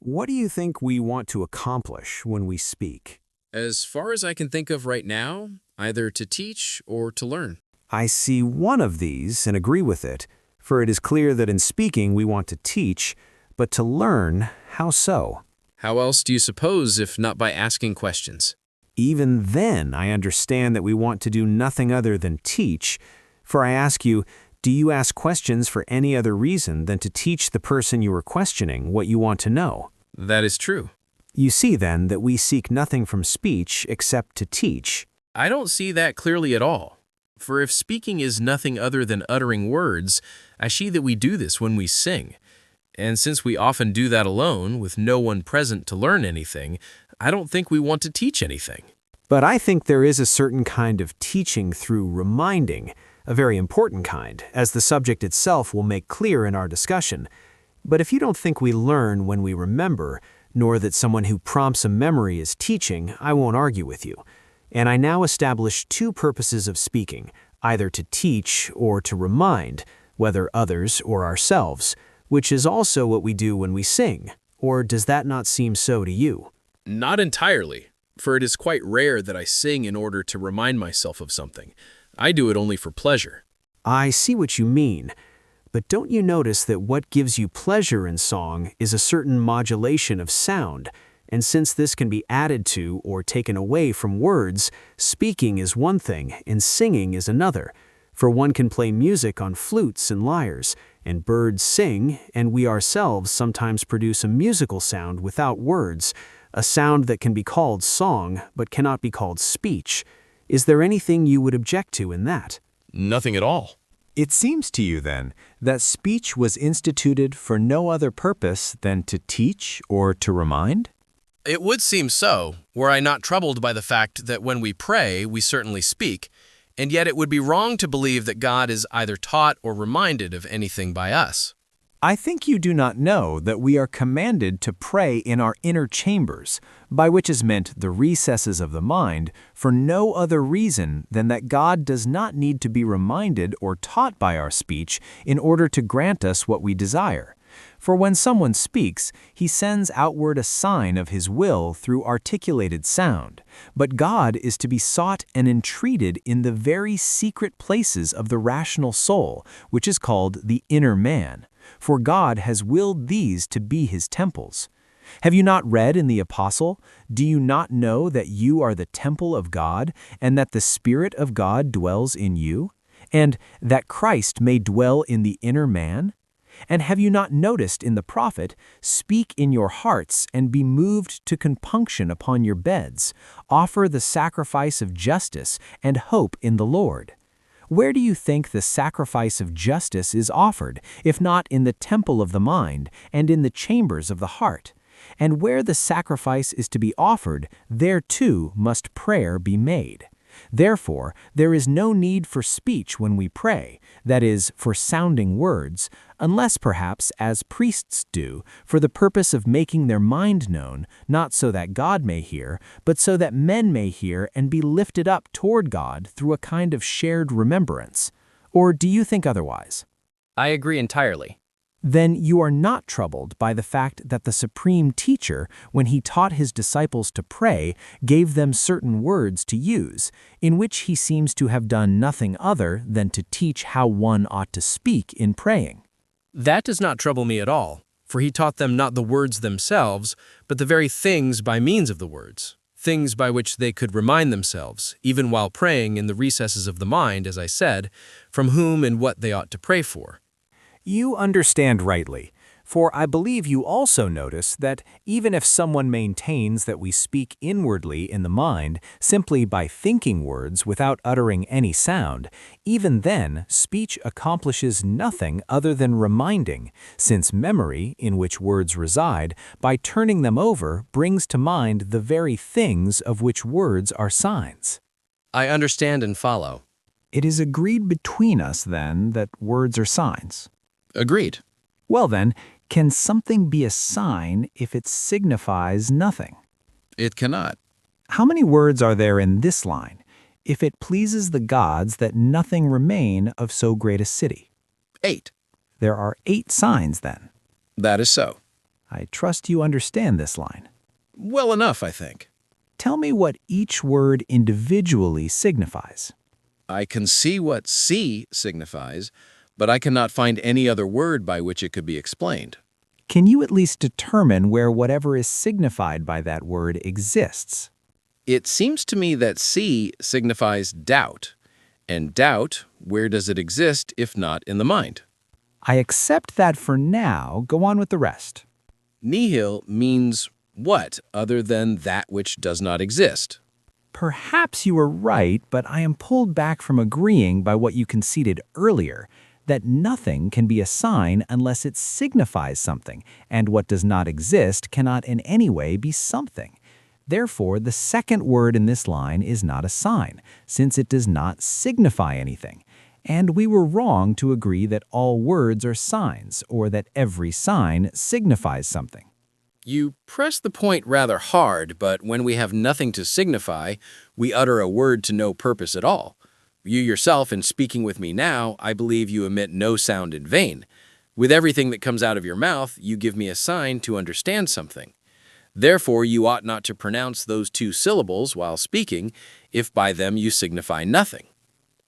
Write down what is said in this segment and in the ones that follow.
What do you think we want to accomplish when we speak? As far as I can think of right now, either to teach or to learn. I see one of these and agree with it, for it is clear that in speaking we want to teach, but to learn, how so? How else do you suppose if not by asking questions? Even then, I understand that we want to do nothing other than teach, for I ask you, do you ask questions for any other reason than to teach the person you are questioning what you want to know? That is true. You see then that we seek nothing from speech except to teach. I don't see that clearly at all. For if speaking is nothing other than uttering words, I see that we do this when we sing. And since we often do that alone, with no one present to learn anything, I don't think we want to teach anything. But I think there is a certain kind of teaching through reminding, a very important kind, as the subject itself will make clear in our discussion. But if you don't think we learn when we remember, nor that someone who prompts a memory is teaching, I won't argue with you. And I now establish two purposes of speaking, either to teach or to remind, whether others or ourselves, which is also what we do when we sing. Or does that not seem so to you? Not entirely, for it is quite rare that I sing in order to remind myself of something. I do it only for pleasure. I see what you mean. But don't you notice that what gives you pleasure in song is a certain modulation of sound, and since this can be added to or taken away from words, speaking is one thing and singing is another. For one can play music on flutes and lyres, and birds sing, and we ourselves sometimes produce a musical sound without words, a sound that can be called song but cannot be called speech. Is there anything you would object to in that? Nothing at all. It seems to you, then, that speech was instituted for no other purpose than to teach or to remind? It would seem so, were I not troubled by the fact that when we pray, we certainly speak, and yet it would be wrong to believe that God is either taught or reminded of anything by us. I think you do not know that we are commanded to pray in our inner chambers, by which is meant the recesses of the mind, for no other reason than that God does not need to be reminded or taught by our speech in order to grant us what we desire. For when someone speaks, he sends outward a sign of his will through articulated sound, but God is to be sought and entreated in the very secret places of the rational soul, which is called the inner man. For God has willed these to be his temples. Have you not read in the Apostle, "Do you not know that you are the temple of God, and that the Spirit of God dwells in you, and that Christ may dwell in the inner man?" And have you not noticed in the prophet, "Speak in your hearts, and be moved to compunction upon your beds, offer the sacrifice of justice, and hope in the Lord"? Where do you think the sacrifice of justice is offered, if not in the temple of the mind and in the chambers of the heart? And where the sacrifice is to be offered, there too must prayer be made. Therefore, there is no need for speech when we pray, that is, for sounding words, unless perhaps, as priests do, for the purpose of making their mind known, not so that God may hear, but so that men may hear and be lifted up toward God through a kind of shared remembrance. Or do you think otherwise? I agree entirely. Then you are not troubled by the fact that the Supreme Teacher, when he taught his disciples to pray, gave them certain words to use, in which he seems to have done nothing other than to teach how one ought to speak in praying. That does not trouble me at all, for he taught them not the words themselves, but the very things by means of the words, things by which they could remind themselves, even while praying in the recesses of the mind, as I said, from whom and what they ought to pray for. You understand rightly, for I believe you also notice that even if someone maintains that we speak inwardly in the mind simply by thinking words without uttering any sound, even then speech accomplishes nothing other than reminding, since memory, in which words reside, by turning them over brings to mind the very things of which words are signs. I understand and follow. It is agreed between us, then, that words are signs. Agreed. Well then, can something be a sign if it signifies nothing? It cannot. How many words are there in this line? If it pleases the gods that nothing remain of so great a city. 8. There are 8 signs then. That is so. I trust you understand this line. Well enough, I think. Tell me what each word individually signifies. I can see what see signifies, but I cannot find any other word by which it could be explained. Can you at least determine where whatever is signified by that word exists? It seems to me that see signifies doubt, and doubt, where does it exist if not in the mind? I accept that for now. Go on with the rest. Nihil means what other than that which does not exist? Perhaps you are right, but I am pulled back from agreeing by what you conceded earlier, that nothing can be a sign unless it signifies something, and what does not exist cannot in any way be something. Therefore, the second word in this line is not a sign, since it does not signify anything. And we were wrong to agree that all words are signs, or that every sign signifies something. You press the point rather hard, but when we have nothing to signify, we utter a word to no purpose at all. You yourself, in speaking with me now, I believe you emit no sound in vain. With everything that comes out of your mouth, you give me a sign to understand something. Therefore, you ought not to pronounce those two syllables while speaking, if by them you signify nothing.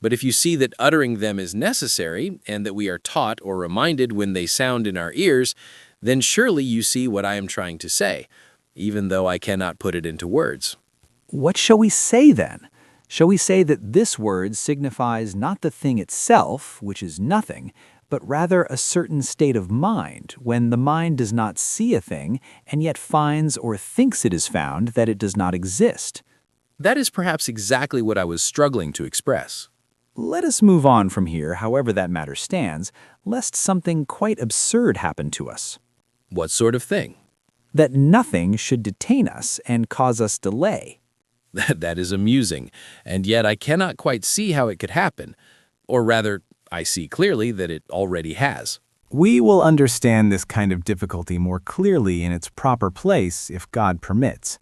But if you see that uttering them is necessary, and that we are taught or reminded when they sound in our ears, then surely you see what I am trying to say, even though I cannot put it into words. What shall we say then? Shall we say that this word signifies not the thing itself, which is nothing, but rather a certain state of mind, when the mind does not see a thing, and yet finds or thinks it is found that it does not exist? That is perhaps exactly what I was struggling to express. Let us move on from here, however that matter stands, lest something quite absurd happen to us. What sort of thing? That nothing should detain us and cause us delay. That is amusing, and yet I cannot quite see how it could happen. Or rather, I see clearly that it already has. We will understand this kind of difficulty more clearly in its proper place if God permits.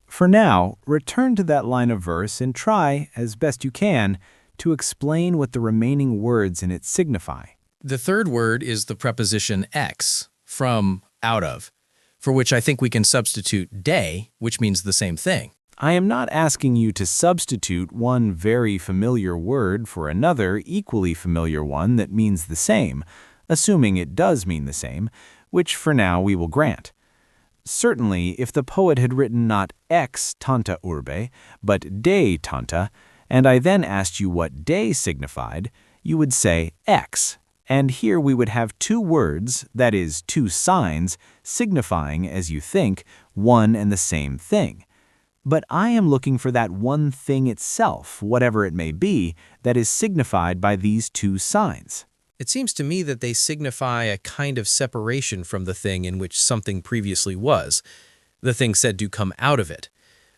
For now, return to that line of verse and try, as best you can, to explain what the remaining words in it signify. The third word is the preposition ex, from, out of, for which I think we can substitute de, which means the same thing. I am not asking you to substitute one very familiar word for another equally familiar one that means the same, assuming it does mean the same, which for now we will grant. Certainly, if the poet had written not ex tanta urbe, but de tanta, and I then asked you what de signified, you would say ex, and here we would have two words, that is, two signs, signifying, as you think, one and the same thing. But I am looking for that one thing itself, whatever it may be, that is signified by these two signs. It seems to me that they signify a kind of separation from the thing in which something previously was, the thing said to come out of it.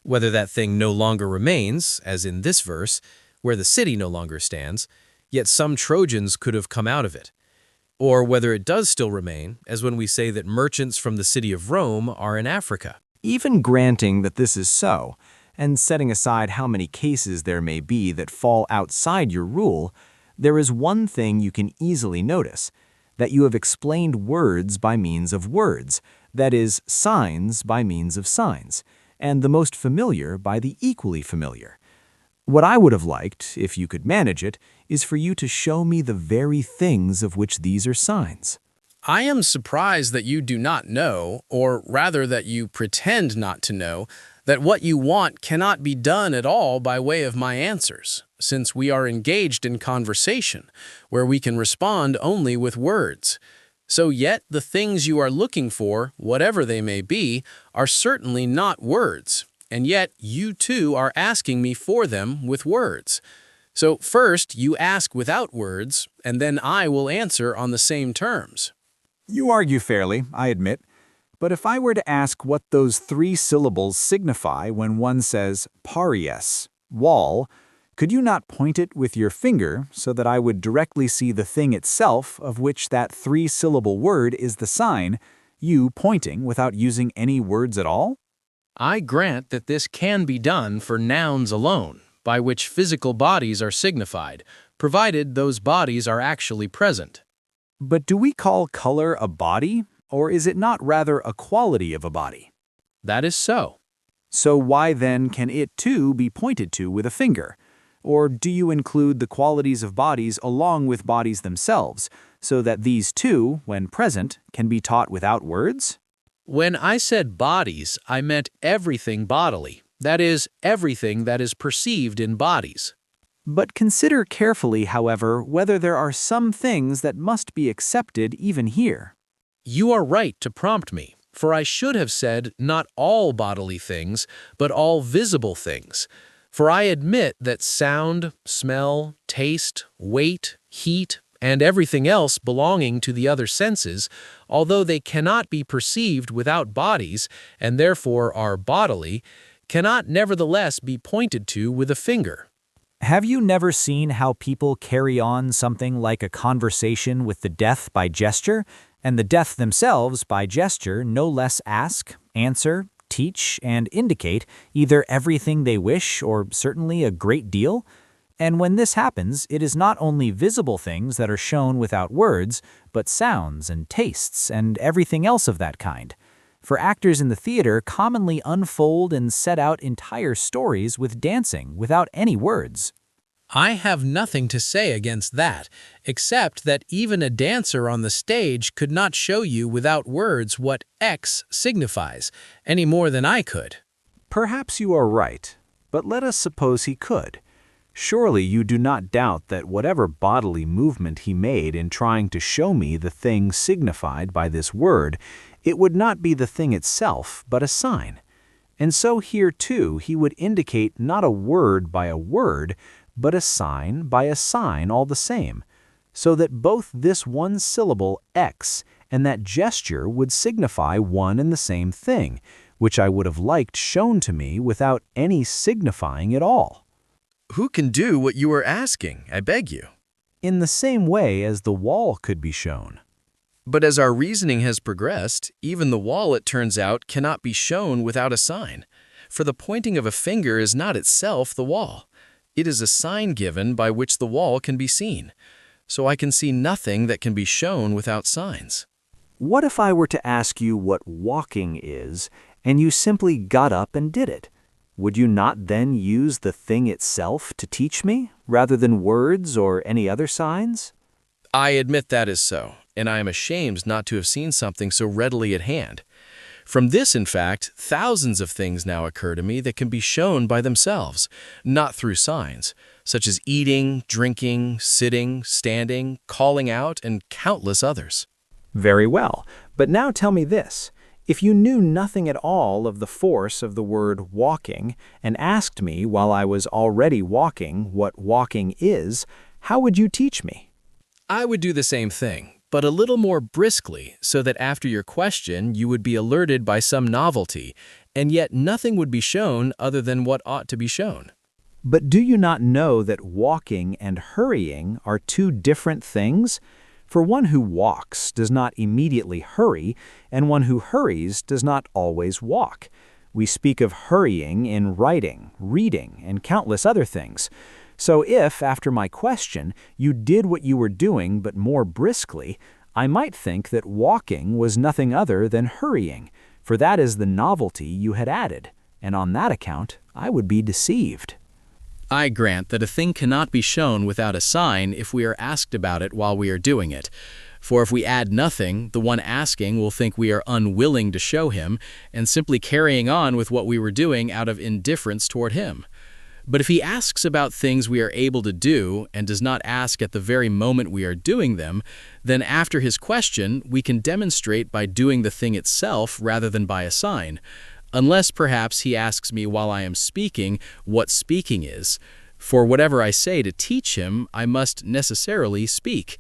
Whether that thing no longer remains, as in this verse, where the city no longer stands, yet some Trojans could have come out of it. Or whether it does still remain, as when we say that merchants from the city of Rome are in Africa. Even granting that this is so, and setting aside how many cases there may be that fall outside your rule, there is one thing you can easily notice, that you have explained words by means of words, that is, signs by means of signs, and the most familiar by the equally familiar. What I would have liked, if you could manage it, is for you to show me the very things of which these are signs. I am surprised that you do not know, or rather that you pretend not to know, that what you want cannot be done at all by way of my answers, since we are engaged in conversation, where we can respond only with words. So yet the things you are looking for, whatever they may be, are certainly not words, and yet you too are asking me for them with words. So first you ask without words, and then I will answer on the same terms. You argue fairly, I admit, but if I were to ask what those three syllables signify when one says parias, wall, could you not point it with your finger so that I would directly see the thing itself of which that three-syllable word is the sign, you pointing without using any words at all? I grant that this can be done for nouns alone, by which physical bodies are signified, provided those bodies are actually present. But do we call color a body, Or is it not rather a quality of a body? That is so. So why then can it too be pointed to with a finger? Or do you include the qualities of bodies along with bodies themselves, so that these two, when present, can be taught without words? When I said bodies, I meant everything bodily. That is, everything that is perceived in bodies. But consider carefully, however, whether there are some things that must be accepted even here. You are right to prompt me, for I should have said not all bodily things, but all visible things. For I admit that sound, smell, taste, weight, heat, and everything else belonging to the other senses, although they cannot be perceived without bodies, and therefore are bodily, cannot nevertheless be pointed to with a finger. Have you never seen how people carry on something like a conversation with the deaf by gesture, and the deaf themselves by gesture no less ask, answer, teach, and indicate either everything they wish or certainly a great deal? And when this happens, it is not only visible things that are shown without words, but sounds and tastes and everything else of that kind. For actors in the theater commonly unfold and set out entire stories with dancing without any words. I have nothing to say against that, except that even a dancer on the stage could not show you without words what X signifies, any more than I could. Perhaps you are right, but let us suppose he could. Surely you do not doubt that whatever bodily movement he made in trying to show me the thing signified by this word, it would not be the thing itself, but a sign. And so here too he would indicate not a word by a word, but a sign by a sign all the same, so that both this one syllable X and that gesture would signify one and the same thing, which I would have liked shown to me without any signifying at all. Who can do what you are asking, I beg you? In the same way as the wall could be shown. But as our reasoning has progressed, even the wall, it turns out, cannot be shown without a sign. For the pointing of a finger is not itself the wall. It is a sign given by which the wall can be seen. So I can see nothing that can be shown without signs. What if I were to ask you what walking is, and you simply got up and did it? Would you not then use the thing itself to teach me, rather than words or any other signs? I admit that is so, and I am ashamed not to have seen something so readily at hand. From this, in fact, thousands of things now occur to me that can be shown by themselves, not through signs, such as eating, drinking, sitting, standing, calling out, and countless others. Very well, but now tell me this. If you knew nothing at all of the force of the word walking, and asked me while I was already walking what walking is, how would you teach me? I would do the same thing, but a little more briskly, so that after your question you would be alerted by some novelty, and yet nothing would be shown other than what ought to be shown. But do you not know that walking and hurrying are two different things? For one who walks does not immediately hurry, and one who hurries does not always walk. We speak of hurrying in writing, reading, and countless other things. So if, after my question, you did what you were doing but more briskly, I might think that walking was nothing other than hurrying, for that is the novelty you had added, and on that account I would be deceived. I grant that a thing cannot be shown without a sign if we are asked about it while we are doing it. For if we add nothing, the one asking will think we are unwilling to show him and simply carrying on with what we were doing out of indifference toward him. But if he asks about things we are able to do and does not ask at the very moment we are doing them, then after his question we can demonstrate by doing the thing itself rather than by a sign. Unless perhaps he asks me while I am speaking what speaking is. For whatever I say to teach him, I must necessarily speak.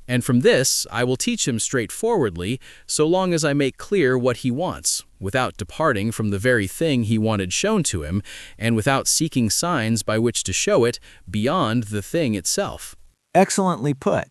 And from this I will teach him straightforwardly, so long as I make clear what he wants, without departing from the very thing he wanted shown to him, and without seeking signs by which to show it beyond the thing itself. Excellently put.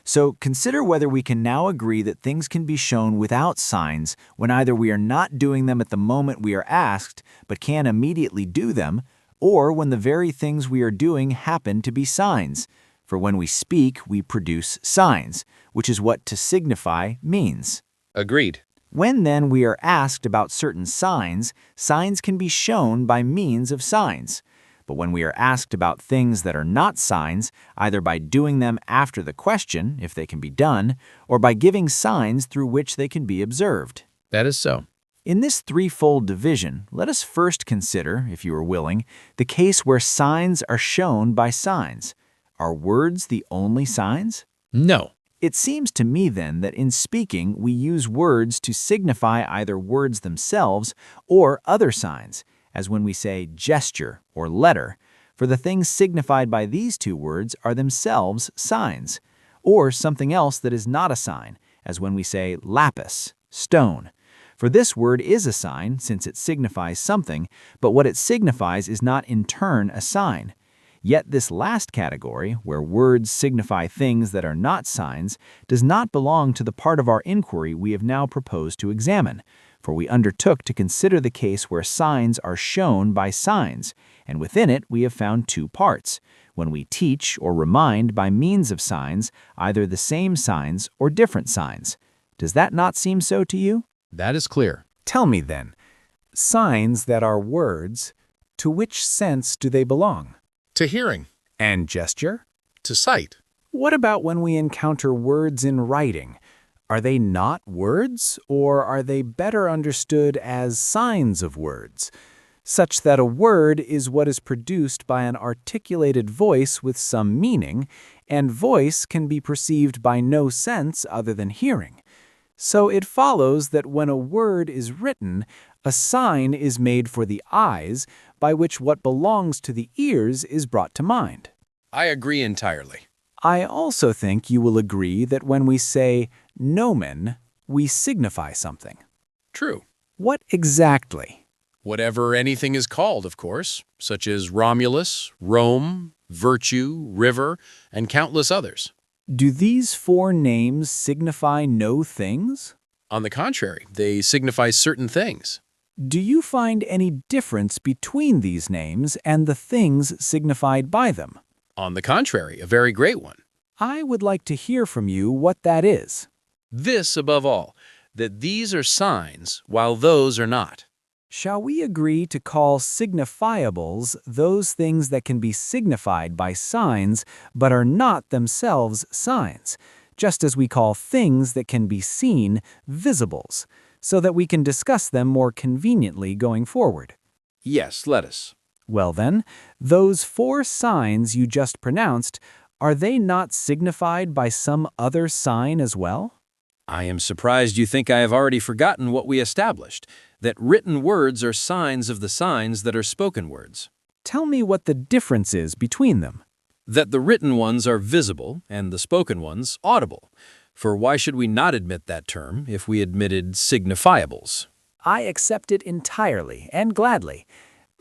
So consider whether we can now agree that things can be shown without signs when either we are not doing them at the moment we are asked, but can immediately do them, or when the very things we are doing happen to be signs. For when we speak, we produce signs, which is what to signify means. Agreed. When then we are asked about certain signs, signs can be shown by means of signs. But when we are asked about things that are not signs, either by doing them after the question, if they can be done, or by giving signs through which they can be observed. That is so. In this threefold division, let us first consider, if you are willing, the case where signs are shown by signs. Are words the only signs? No. It seems to me then that in speaking we use words to signify either words themselves or other signs, as when we say gesture or letter, for the things signified by these two words are themselves signs, or something else that is not a sign, as when we say lapis, stone. For this word is a sign, since it signifies something, but what it signifies is not in turn a sign. Yet this last category, where words signify things that are not signs, does not belong to the part of our inquiry we have now proposed to examine, for we undertook to consider the case where signs are shown by signs, and within it we have found two parts, when we teach or remind by means of signs, either the same signs or different signs. Does that not seem so to you? That is clear. Tell me then, signs that are words, to which sense do they belong? To hearing. And gesture? To sight. What about when we encounter words in writing? Are they not words, or are they better understood as signs of words, such that a word is what is produced by an articulated voice with some meaning, and voice can be perceived by no sense other than hearing? So it follows that when a word is written, a sign is made for the eyes, by which what belongs to the ears is brought to mind. I agree entirely. I also think you will agree that when we say nomen, we signify something. True. What exactly? Whatever anything is called, of course, such as Romulus, Rome, virtue, river, and countless others. Do these four names signify no things? On the contrary, they signify certain things. Do you find any difference between these names and the things signified by them? On the contrary, a very great one. I would like to hear from you what that is. This, above all, that these are signs, while those are not. Shall we agree to call signifiables those things that can be signified by signs but are not themselves signs, just as we call things that can be seen visibles, so that we can discuss them more conveniently going forward? Yes, let us. Well then, those four signs you just pronounced, are they not signified by some other sign as well? I am surprised you think I have already forgotten what we established, that written words are signs of the signs that are spoken words. Tell me what the difference is between them. That the written ones are visible and the spoken ones audible. For why should we not admit that term if we admitted signifiables? I accept it entirely and gladly.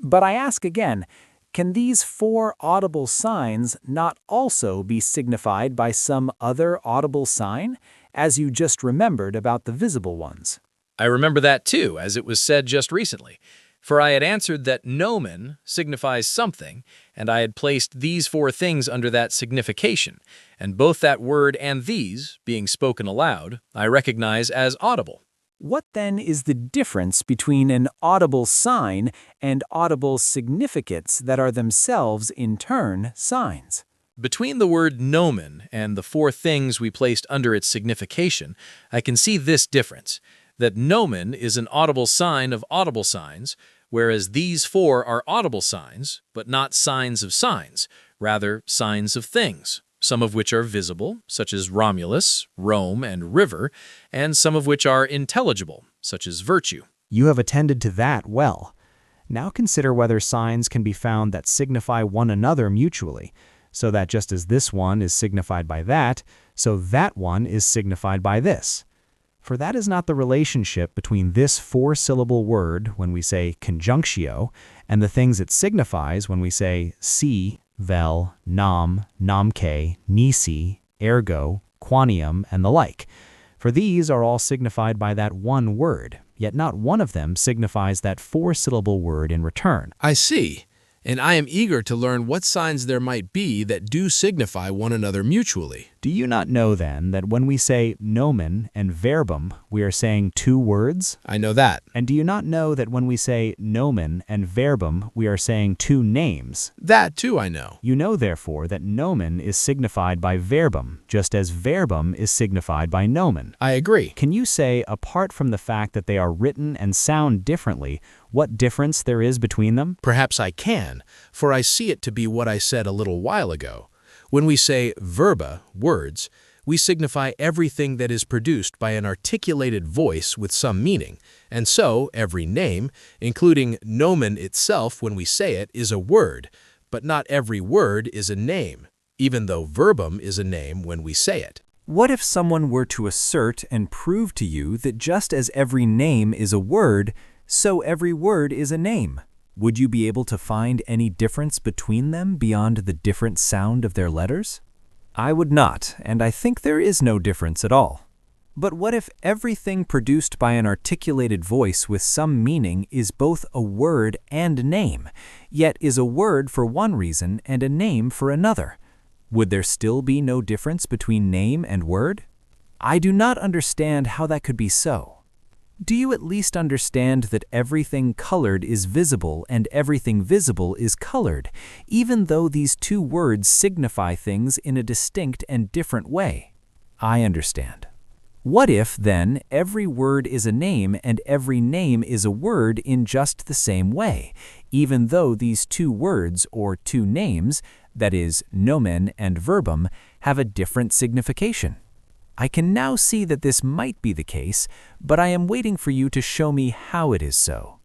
But I ask again, can these four audible signs not also be signified by some other audible sign, as you just remembered about the visible ones? I remember that too, as it was said just recently. For I had answered that nomen signifies something, and I had placed these four things under that signification, and both that word and these, being spoken aloud, I recognize as audible. What then is the difference between an audible sign and audible significates that are themselves in turn signs? Between the word nomen and the four things we placed under its signification, I can see this difference, that nomen is an audible sign of audible signs, whereas these four are audible signs, but not signs of signs, rather signs of things, some of which are visible, such as Romulus, Rome, and river, and some of which are intelligible, such as virtue. You have attended to that well. Now consider whether signs can be found that signify one another mutually, so that just as this one is signified by that, so that one is signified by this. For that is not the relationship between this four-syllable word when we say conjunctio and the things it signifies when we say si, vel, nam, namque, nisi, ergo, quanium, and the like. For these are all signified by that one word, yet not one of them signifies that four-syllable word in return. I see, and I am eager to learn what signs there might be that do signify one another mutually. Do you not know then that when we say nomen and verbum, we are saying two words? I know that. And do you not know that when we say nomen and verbum, we are saying two names? That too I know. You know therefore that nomen is signified by verbum, just as verbum is signified by nomen. I agree. Can you say, apart from the fact that they are written and sound differently, what difference there is between them? Perhaps I can, for I see it to be what I said a little while ago. When we say verba, words, we signify everything that is produced by an articulated voice with some meaning, and so every name, including nomen itself when we say it, is a word, but not every word is a name, even though verbum is a name when we say it. What if someone were to assert and prove to you that just as every name is a word, so every word is a name? Would you be able to find any difference between them beyond the different sound of their letters? I would not, and I think there is no difference at all. But what if everything produced by an articulated voice with some meaning is both a word and name, yet is a word for one reason and a name for another? Would there still be no difference between name and word? I do not understand how that could be so. Do you at least understand that everything colored is visible and everything visible is colored, even though these two words signify things in a distinct and different way? I understand. What if, then, every word is a name and every name is a word in just the same way, even though these two words or two names, that is, nomen and verbum, have a different signification? I can now see that this might be the case, but I am waiting for you to show me how it is so.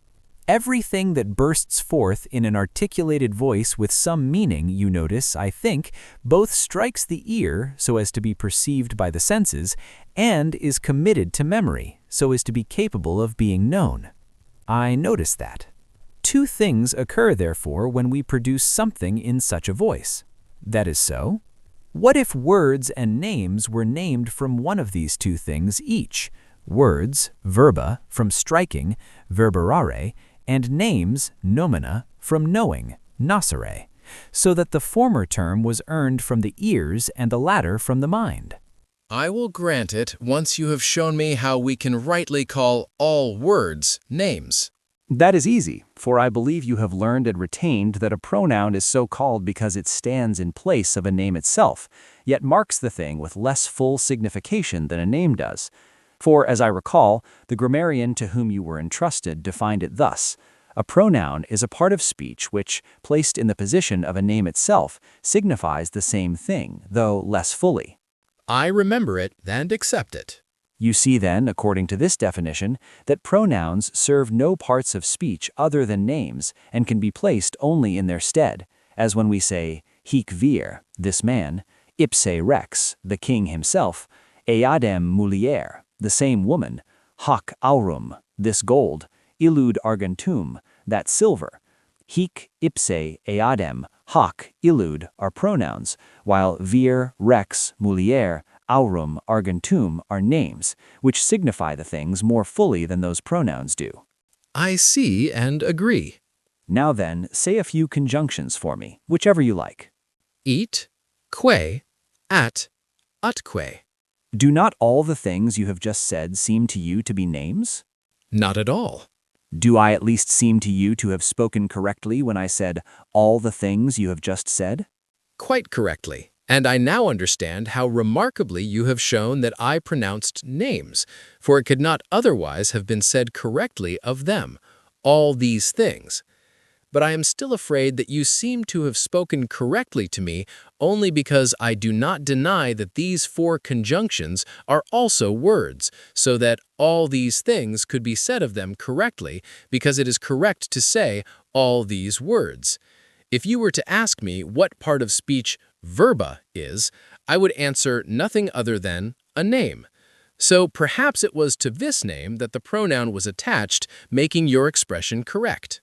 Everything that bursts forth in an articulated voice with some meaning, you notice, I think, both strikes the ear so as to be perceived by the senses, and is committed to memory so as to be capable of being known. I notice that. Two things occur, therefore, when we produce something in such a voice. That is so. What if words and names were named from one of these two things each? Words, verba, from striking, verberare, and names, nomina, from knowing, nasere, so that the former term was earned from the ears and the latter from the mind. I will grant it once you have shown me how we can rightly call all words names. That is easy, for I believe you have learned and retained that a pronoun is so called because it stands in place of a name itself, yet marks the thing with less full signification than a name does. For, as I recall, the grammarian to whom you were entrusted defined it thus: a pronoun is a part of speech which, placed in the position of a name itself, signifies the same thing, though less fully. I remember it and accept it. You see then, according to this definition, that pronouns serve no parts of speech other than names and can be placed only in their stead, as when we say hic vir, this man, ipse rex, the king himself, eadem mulier, the same woman, hoc aurum, this gold, illud argentum, that silver. Hic, ipse, eadem, hoc, illud are pronouns, while vir, rex, mulier, aurum, argentum are names, which signify the things more fully than those pronouns do. I see and agree. Now then, say a few conjunctions for me, whichever you like. Eat, que, at, utque. Do not all the things you have just said seem to you to be names? Not at all. Do I at least seem to you to have spoken correctly when I said all the things you have just said? Quite correctly. And I now understand how remarkably you have shown that I pronounced names, for it could not otherwise have been said correctly of them, all these things. But I am still afraid that you seem to have spoken correctly to me only because I do not deny that these four conjunctions are also words, so that all these things could be said of them correctly because it is correct to say all these words. If you were to ask me what part of speech verba is, I would answer nothing other than a name. So perhaps it was to this name that the pronoun was attached, making your expression correct.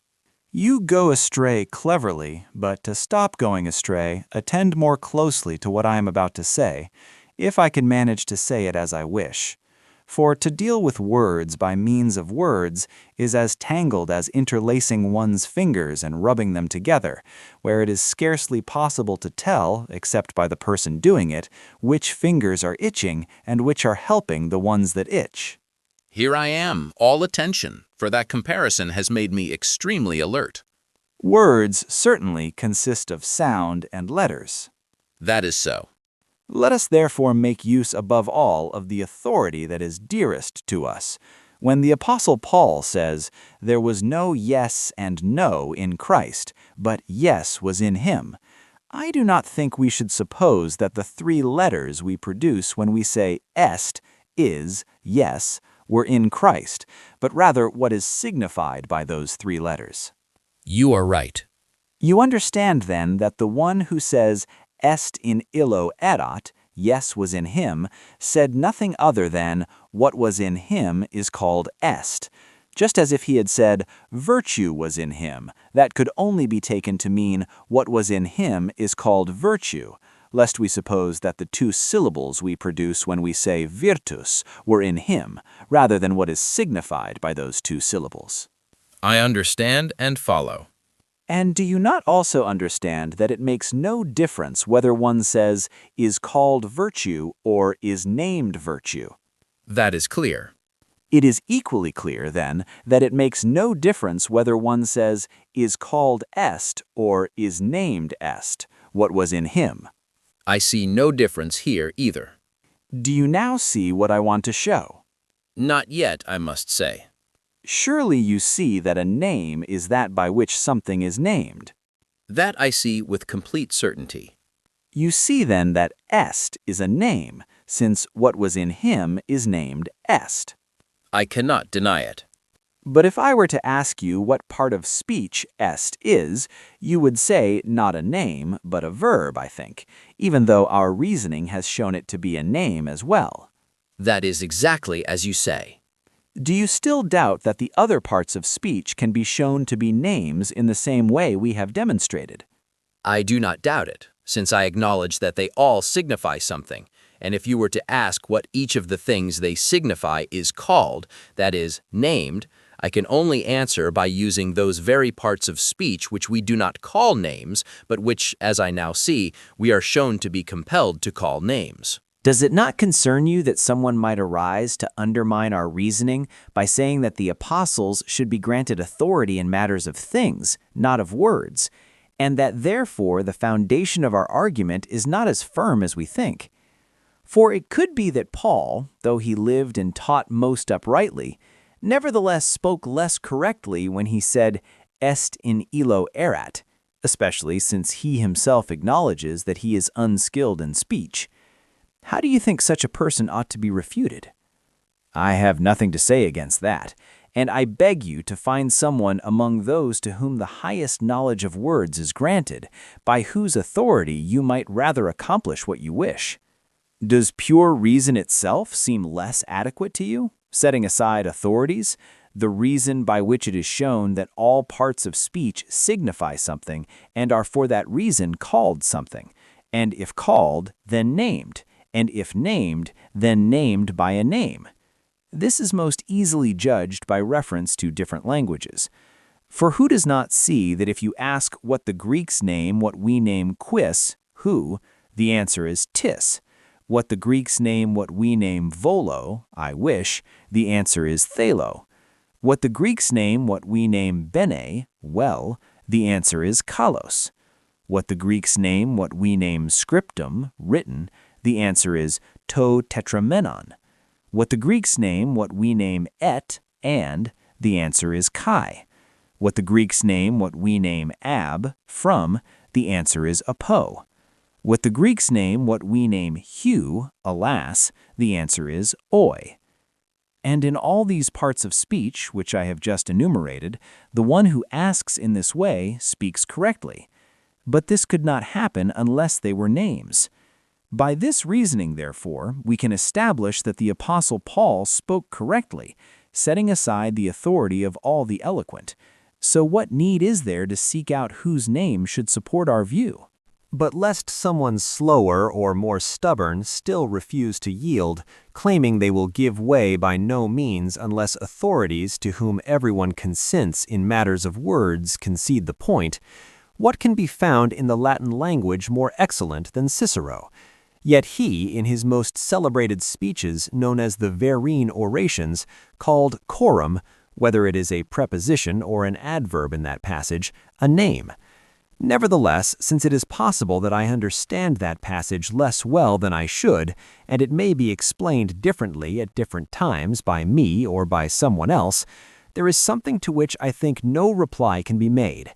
You go astray cleverly, but to stop going astray, attend more closely to what I am about to say, if I can manage to say it as I wish. For to deal with words by means of words is as tangled as interlacing one's fingers and rubbing them together, where it is scarcely possible to tell, except by the person doing it, which fingers are itching and which are helping the ones that itch. Here I am, all attention, for that comparison has made me extremely alert. Words certainly consist of sound and letters. That is so. Let us therefore make use above all of the authority that is dearest to us. When the Apostle Paul says, "There was no yes and no in Christ, but yes was in him," I do not think we should suppose that the three letters we produce when we say est, is, yes, were in Christ, but rather what is signified by those three letters. You are right. You understand then that the one who says est in illo erat, yes was in him, said nothing other than what was in him is called est, just as if he had said virtue was in him, that could only be taken to mean what was in him is called virtue, lest we suppose that the two syllables we produce when we say virtus were in him, rather than what is signified by those two syllables. I understand and follow. And do you not also understand that it makes no difference whether one says is called virtue or is named virtue? That is clear. It is equally clear, then, that it makes no difference whether one says is called est or is named est, what was in him. I see no difference here either. Do you now see what I want to show? Not yet, I must say. Surely you see that a name is that by which something is named. That I see with complete certainty. You see then that est is a name, since what was in him is named est. I cannot deny it. But if I were to ask you what part of speech est is, you would say not a name, but a verb, I think, even though our reasoning has shown it to be a name as well. That is exactly as you say. Do you still doubt that the other parts of speech can be shown to be names in the same way we have demonstrated? I do not doubt it, since I acknowledge that they all signify something, and if you were to ask what each of the things they signify is called, that is, named, I can only answer by using those very parts of speech which we do not call names, but which, as I now see, we are shown to be compelled to call names. Does it not concern you that someone might arise to undermine our reasoning by saying that the apostles should be granted authority in matters of things, not of words, and that therefore the foundation of our argument is not as firm as we think? For it could be that Paul, though he lived and taught most uprightly, nevertheless spoke less correctly when he said est in illo erat, especially since he himself acknowledges that he is unskilled in speech. How do you think such a person ought to be refuted? I have nothing to say against that, and I beg you to find someone among those to whom the highest knowledge of words is granted, by whose authority you might rather accomplish what you wish. Does pure reason itself seem less adequate to you, setting aside authorities, the reason by which it is shown that all parts of speech signify something and are for that reason called something, and if called, then named, and if named, then named by a name? This is most easily judged by reference to different languages. For who does not see that if you ask what the Greeks name what we name quis, who, the answer is tis. What the Greeks name what we name volo, I wish, the answer is thelo. What the Greeks name what we name bene, well, the answer is kalos. What the Greeks name what we name scriptum, written, the answer is to tetramenon. What the Greeks name what we name et, and, the answer is kai. What the Greeks name what we name ab, from, the answer is apo. What the Greeks name what we name heu, alas, the answer is oi. And in all these parts of speech which I have just enumerated, the one who asks in this way speaks correctly. But this could not happen unless they were names. By this reasoning, therefore, we can establish that the Apostle Paul spoke correctly, setting aside the authority of all the eloquent. So what need is there to seek out whose name should support our view? But lest someone slower or more stubborn still refuse to yield, claiming they will give way by no means unless authorities to whom everyone consents in matters of words concede the point, what can be found in the Latin language more excellent than Cicero? Yet he, in his most celebrated speeches known as the Verrine Orations, called coram, whether it is a preposition or an adverb in that passage, a name. Nevertheless, since it is possible that I understand that passage less well than I should, and it may be explained differently at different times by me or by someone else, there is something to which I think no reply can be made.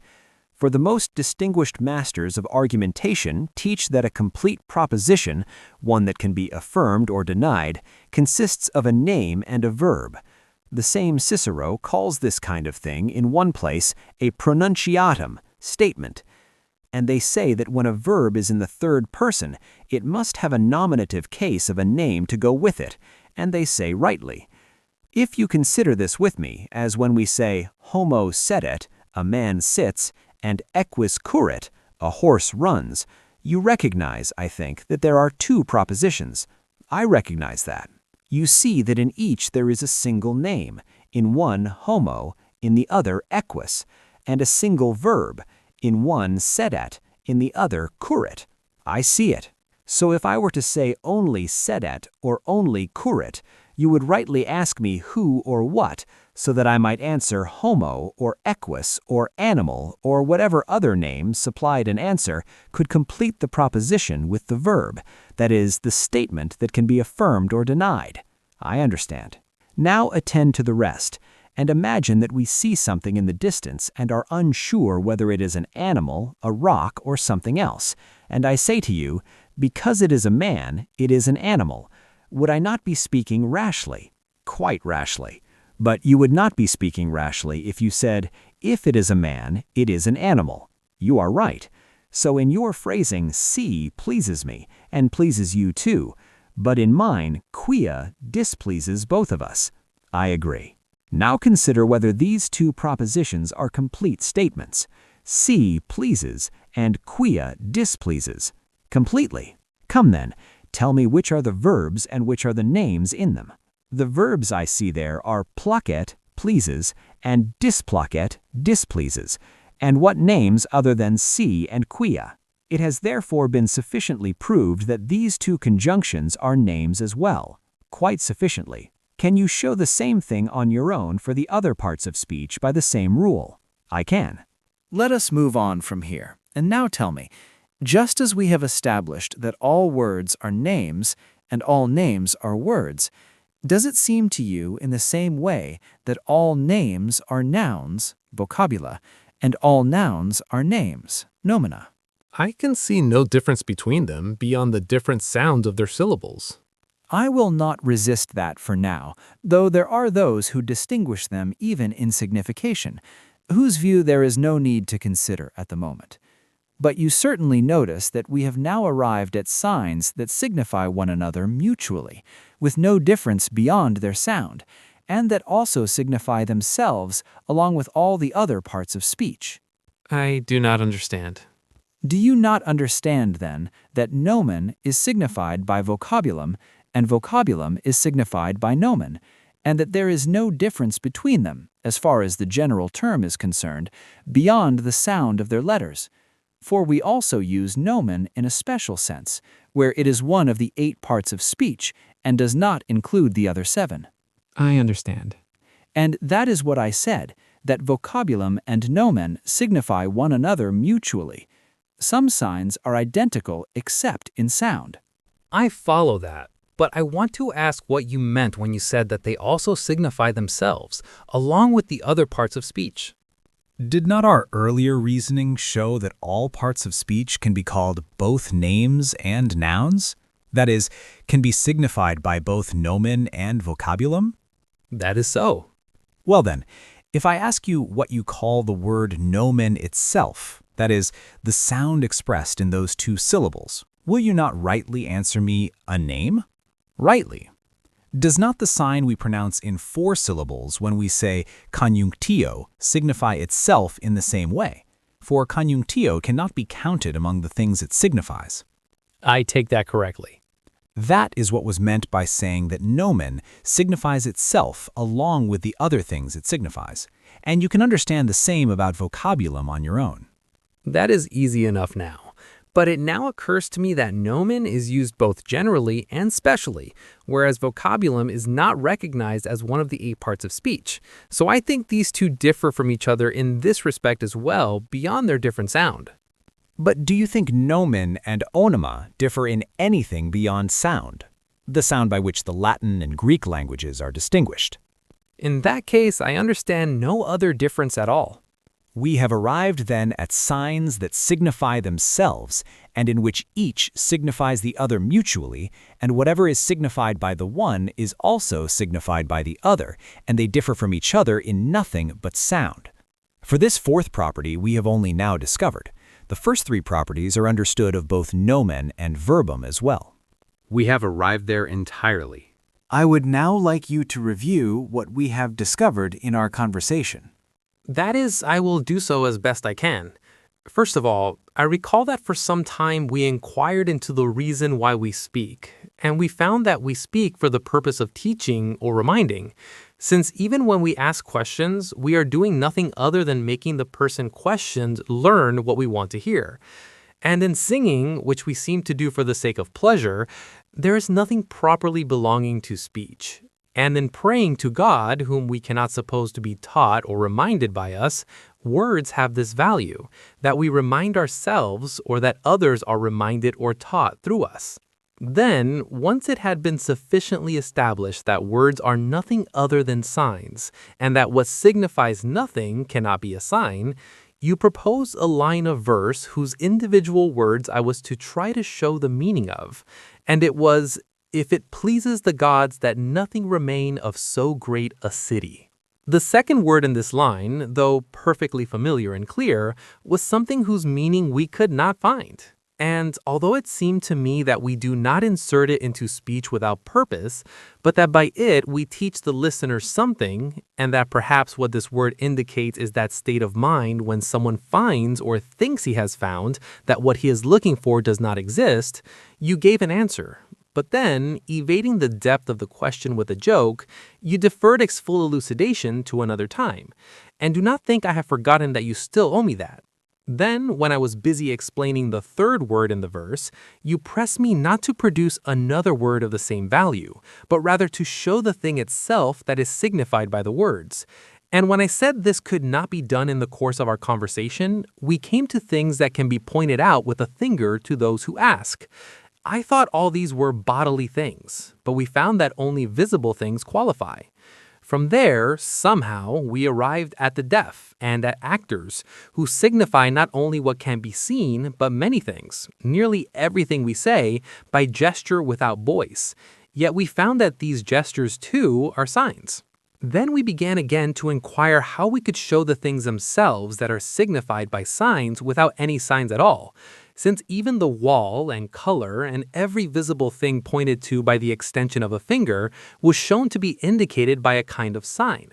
For the most distinguished masters of argumentation teach that a complete proposition, one that can be affirmed or denied, consists of a name and a verb. The same Cicero calls this kind of thing in one place a pronunciatum, statement. And they say that when a verb is in the third person, it must have a nominative case of a name to go with it, and they say rightly. If you consider this with me, as when we say homo sedet, a man sits, and equus currit, a horse runs, you recognize, I think, that there are two propositions. I recognize that. You see that in each there is a single name, in one homo, in the other equus, and a single verb, in one sedet, in the other currit. I see it. So if I were to say only sedet or only currit, you would rightly ask me who or what, so that I might answer homo or equus or animal or whatever other name supplied an answer could complete the proposition with the verb, that is, the statement that can be affirmed or denied. I understand. Now attend to the rest, and imagine that we see something in the distance and are unsure whether it is an animal, a rock, or something else, and I say to you, because it is a man, it is an animal. Would I not be speaking rashly? Quite rashly. But you would not be speaking rashly if you said, if it is a man, it is an animal. You are right. So in your phrasing, see pleases me, and pleases you too, but in mine, quia displeases both of us. I agree. Now consider whether these two propositions are complete statements. See pleases and quia displeases. Completely. Come then, tell me which are the verbs and which are the names in them. The verbs I see there are placet, pleases, and displacet, displeases, and what names other than see and quia. It has therefore been sufficiently proved that these two conjunctions are names as well. Quite sufficiently. Can you show the same thing on your own for the other parts of speech by the same rule? I can. Let us move on from here, and now tell me, just as we have established that all words are names and all names are words, does it seem to you in the same way that all names are nouns, vocabula, and all nouns are names, nomina? I can see no difference between them beyond the different sounds of their syllables. I will not resist that for now, though there are those who distinguish them even in signification, whose view there is no need to consider at the moment. But you certainly notice that we have now arrived at signs that signify one another mutually, with no difference beyond their sound, and that also signify themselves along with all the other parts of speech. I do not understand. Do you not understand, then, that nomen is signified by vocabulum, and vocabulum is signified by nomen, and that there is no difference between them, as far as the general term is concerned, beyond the sound of their letters? For we also use nomen in a special sense, where it is one of the 8 parts of speech and does not include the other 7. I understand. And that is what I said, that vocabulum and nomen signify one another mutually. Some signs are identical except in sound. I follow that, but I want to ask what you meant when you said that they also signify themselves, along with the other parts of speech. Did not our earlier reasoning show that all parts of speech can be called both names and nouns? That is, can be signified by both nomen and vocabulum? That is so. Well then, if I ask you what you call the word nomen itself, that is, the sound expressed in those 2 syllables, will you not rightly answer me a name? Rightly. Does not the sign we pronounce in 4 syllables when we say conjunctio signify itself in the same way? for conjunctio cannot be counted among the things it signifies. I take that correctly. That is what was meant by saying that nomen signifies itself along with the other things it signifies, and you can understand the same about vocabulum on your own. That is easy enough now. But it now occurs to me that nomen is used both generally and specially, whereas vocabulum is not recognized as one of the 8 parts of speech. So I think these two differ from each other in this respect as well, beyond their different sound. But do you think nomen and onoma differ in anything beyond sound, the sound by which the Latin and Greek languages are distinguished? In that case, I understand no other difference at all. We have arrived then at signs that signify themselves, and in which each signifies the other mutually, and whatever is signified by the one is also signified by the other, and they differ from each other in nothing but sound. For this fourth property we have only now discovered. The first 3 properties are understood of both nomen and verbum as well. We have arrived there entirely. I would now like you to review what we have discovered in our conversation. That is, I will do so as best I can. First of all, I recall that for some time we inquired into the reason why we speak, and we found that we speak for the purpose of teaching or reminding, since even when we ask questions, we are doing nothing other than making the person questioned learn what we want to hear. And in singing, which we seem to do for the sake of pleasure, there is nothing properly belonging to speech. And in praying to God, whom we cannot suppose to be taught or reminded by us, words have this value, that we remind ourselves or that others are reminded or taught through us. Then, once it had been sufficiently established that words are nothing other than signs, and that what signifies nothing cannot be a sign, you proposed a line of verse whose individual words I was to try to show the meaning of, and it was, "If it pleases the gods that nothing remain of so great a city." The second word in this line, though perfectly familiar and clear, was something whose meaning we could not find. And although it seemed to me that we do not insert it into speech without purpose, but that by it we teach the listener something, and that perhaps what this word indicates is that state of mind when someone finds or thinks he has found that what he is looking for does not exist, you gave an answer. But then, evading the depth of the question with a joke, you deferred its full elucidation to another time. And do not think I have forgotten that you still owe me that. Then, when I was busy explaining the third word in the verse, you pressed me not to produce another word of the same value, but rather to show the thing itself that is signified by the words. And when I said this could not be done in the course of our conversation, we came to things that can be pointed out with a finger to those who ask. I thought all these were bodily things, but we found that only visible things qualify. From there, somehow, we arrived at the deaf and at actors, who signify not only what can be seen, but many things, nearly everything we say, by gesture without voice. Yet we found that these gestures, too, are signs. Then we began again to inquire how we could show the things themselves that are signified by signs without any signs at all, since even the wall and color and every visible thing pointed to by the extension of a finger was shown to be indicated by a kind of sign.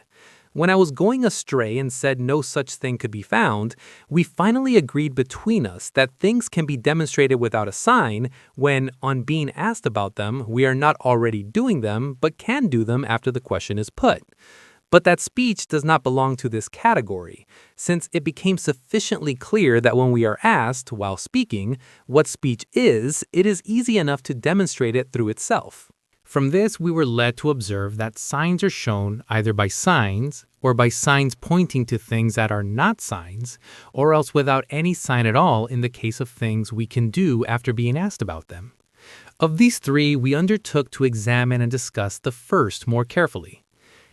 When I was going astray and said no such thing could be found, we finally agreed between us that things can be demonstrated without a sign when, on being asked about them, we are not already doing them but can do them after the question is put. But that speech does not belong to this category, since it became sufficiently clear that when we are asked, while speaking, what speech is, it is easy enough to demonstrate it through itself. From this, we were led to observe that signs are shown either by signs or by signs pointing to things that are not signs, or else without any sign at all in the case of things we can do after being asked about them. Of these three, we undertook to examine and discuss the first more carefully.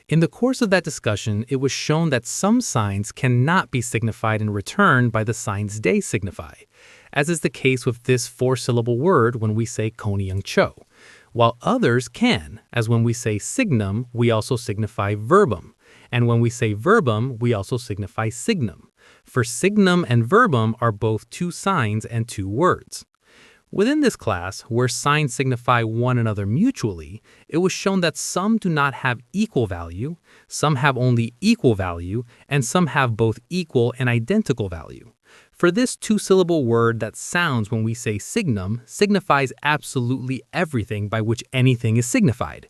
In the course of that discussion, it was shown that some signs cannot be signified in return by the signs they signify, as is the case with this 4-syllable word when we say Koniang-cho, while others can, as when we say signum, we also signify verbum, and when we say verbum, we also signify signum. For signum and verbum are both 2 signs and 2 words. Within this class, where signs signify one another mutually, it was shown that some do not have equal value, some have only equal value, and some have both equal and identical value. For this two-syllable word that sounds when we say signum signifies absolutely everything by which anything is signified.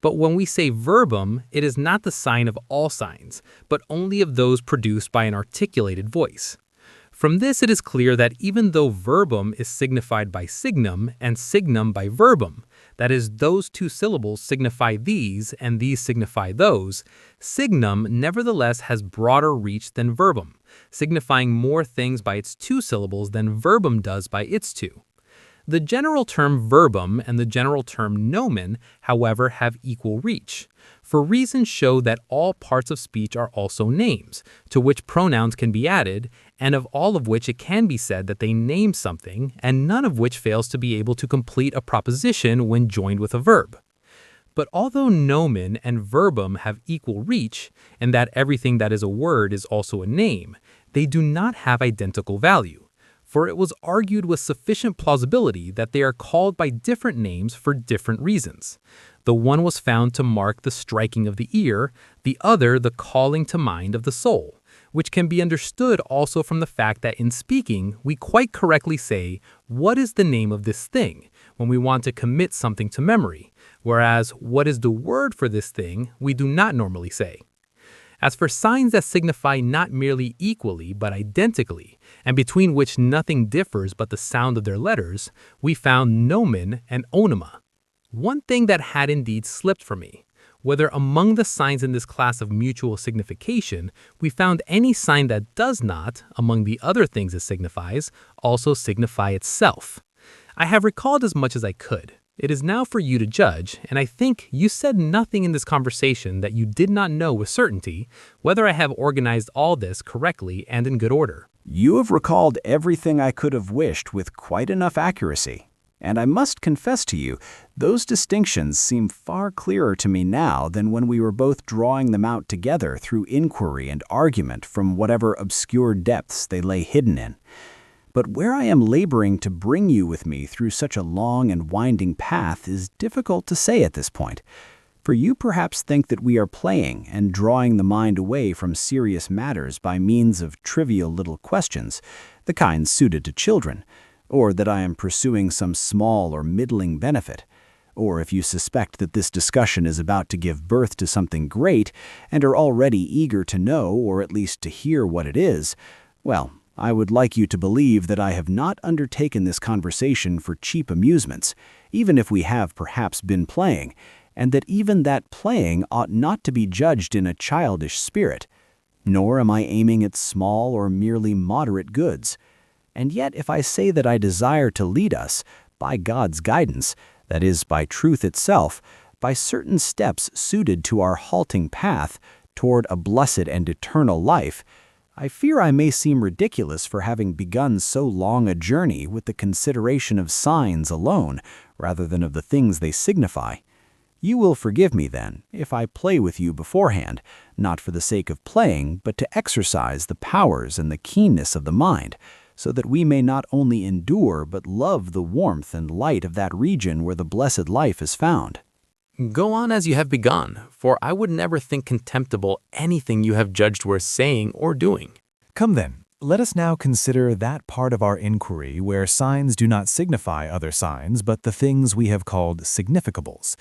But when we say verbum, it is not the sign of all signs, but only of those produced by an articulated voice. From this it is clear that even though verbum is signified by signum and signum by verbum, that is, those two syllables signify these and these signify those, signum nevertheless has broader reach than verbum, signifying more things by its two syllables than verbum does by its two. The general term verbum and the general term nomen, however, have equal reach, for reasons show that all parts of speech are also names, to which pronouns can be added, and of all of which it can be said that they name something, and none of which fails to be able to complete a proposition when joined with a verb. But although nomen and verbum have equal reach, and that everything that is a word is also a name, they do not have identical value. For it was argued with sufficient plausibility that they are called by different names for different reasons. The one was found to mark the striking of the ear, the other the calling to mind of the soul, which can be understood also from the fact that in speaking, we quite correctly say, "What is the name of this thing?" when we want to commit something to memory, whereas, "What is the word for this thing?" we do not normally say. As for signs that signify not merely equally but identically, and between which nothing differs but the sound of their letters, we found nomen and onoma. One thing that had indeed slipped from me, whether among the signs in this class of mutual signification, we found any sign that does not, among the other things it signifies, also signify itself. I have recalled as much as I could. It is now for you to judge, and I think you said nothing in this conversation that you did not know with certainty, whether I have organized all this correctly and in good order. You have recalled everything I could have wished with quite enough accuracy. And I must confess to you, those distinctions seem far clearer to me now than when we were both drawing them out together through inquiry and argument from whatever obscure depths they lay hidden in. But where I am laboring to bring you with me through such a long and winding path is difficult to say at this point. For you perhaps think that we are playing and drawing the mind away from serious matters by means of trivial little questions, the kind suited to children, or that I am pursuing some small or middling benefit. Or if you suspect that this discussion is about to give birth to something great and are already eager to know or at least to hear what it is, well, I would like you to believe that I have not undertaken this conversation for cheap amusements, even if we have perhaps been playing, and that even that playing ought not to be judged in a childish spirit. Nor am I aiming at small or merely moderate goods. And yet if I say that I desire to lead us, by God's guidance, that is, by truth itself, by certain steps suited to our halting path toward a blessed and eternal life, I fear I may seem ridiculous for having begun so long a journey with the consideration of signs alone, rather than of the things they signify. You will forgive me, then, if I play with you beforehand, not for the sake of playing, but to exercise the powers and the keenness of the mind, so that we may not only endure but love the warmth and light of that region where the blessed life is found. Go on as you have begun, for I would never think contemptible anything you have judged worth saying or doing. Come then, let us now consider that part of our inquiry where signs do not signify other signs but the things we have called significables.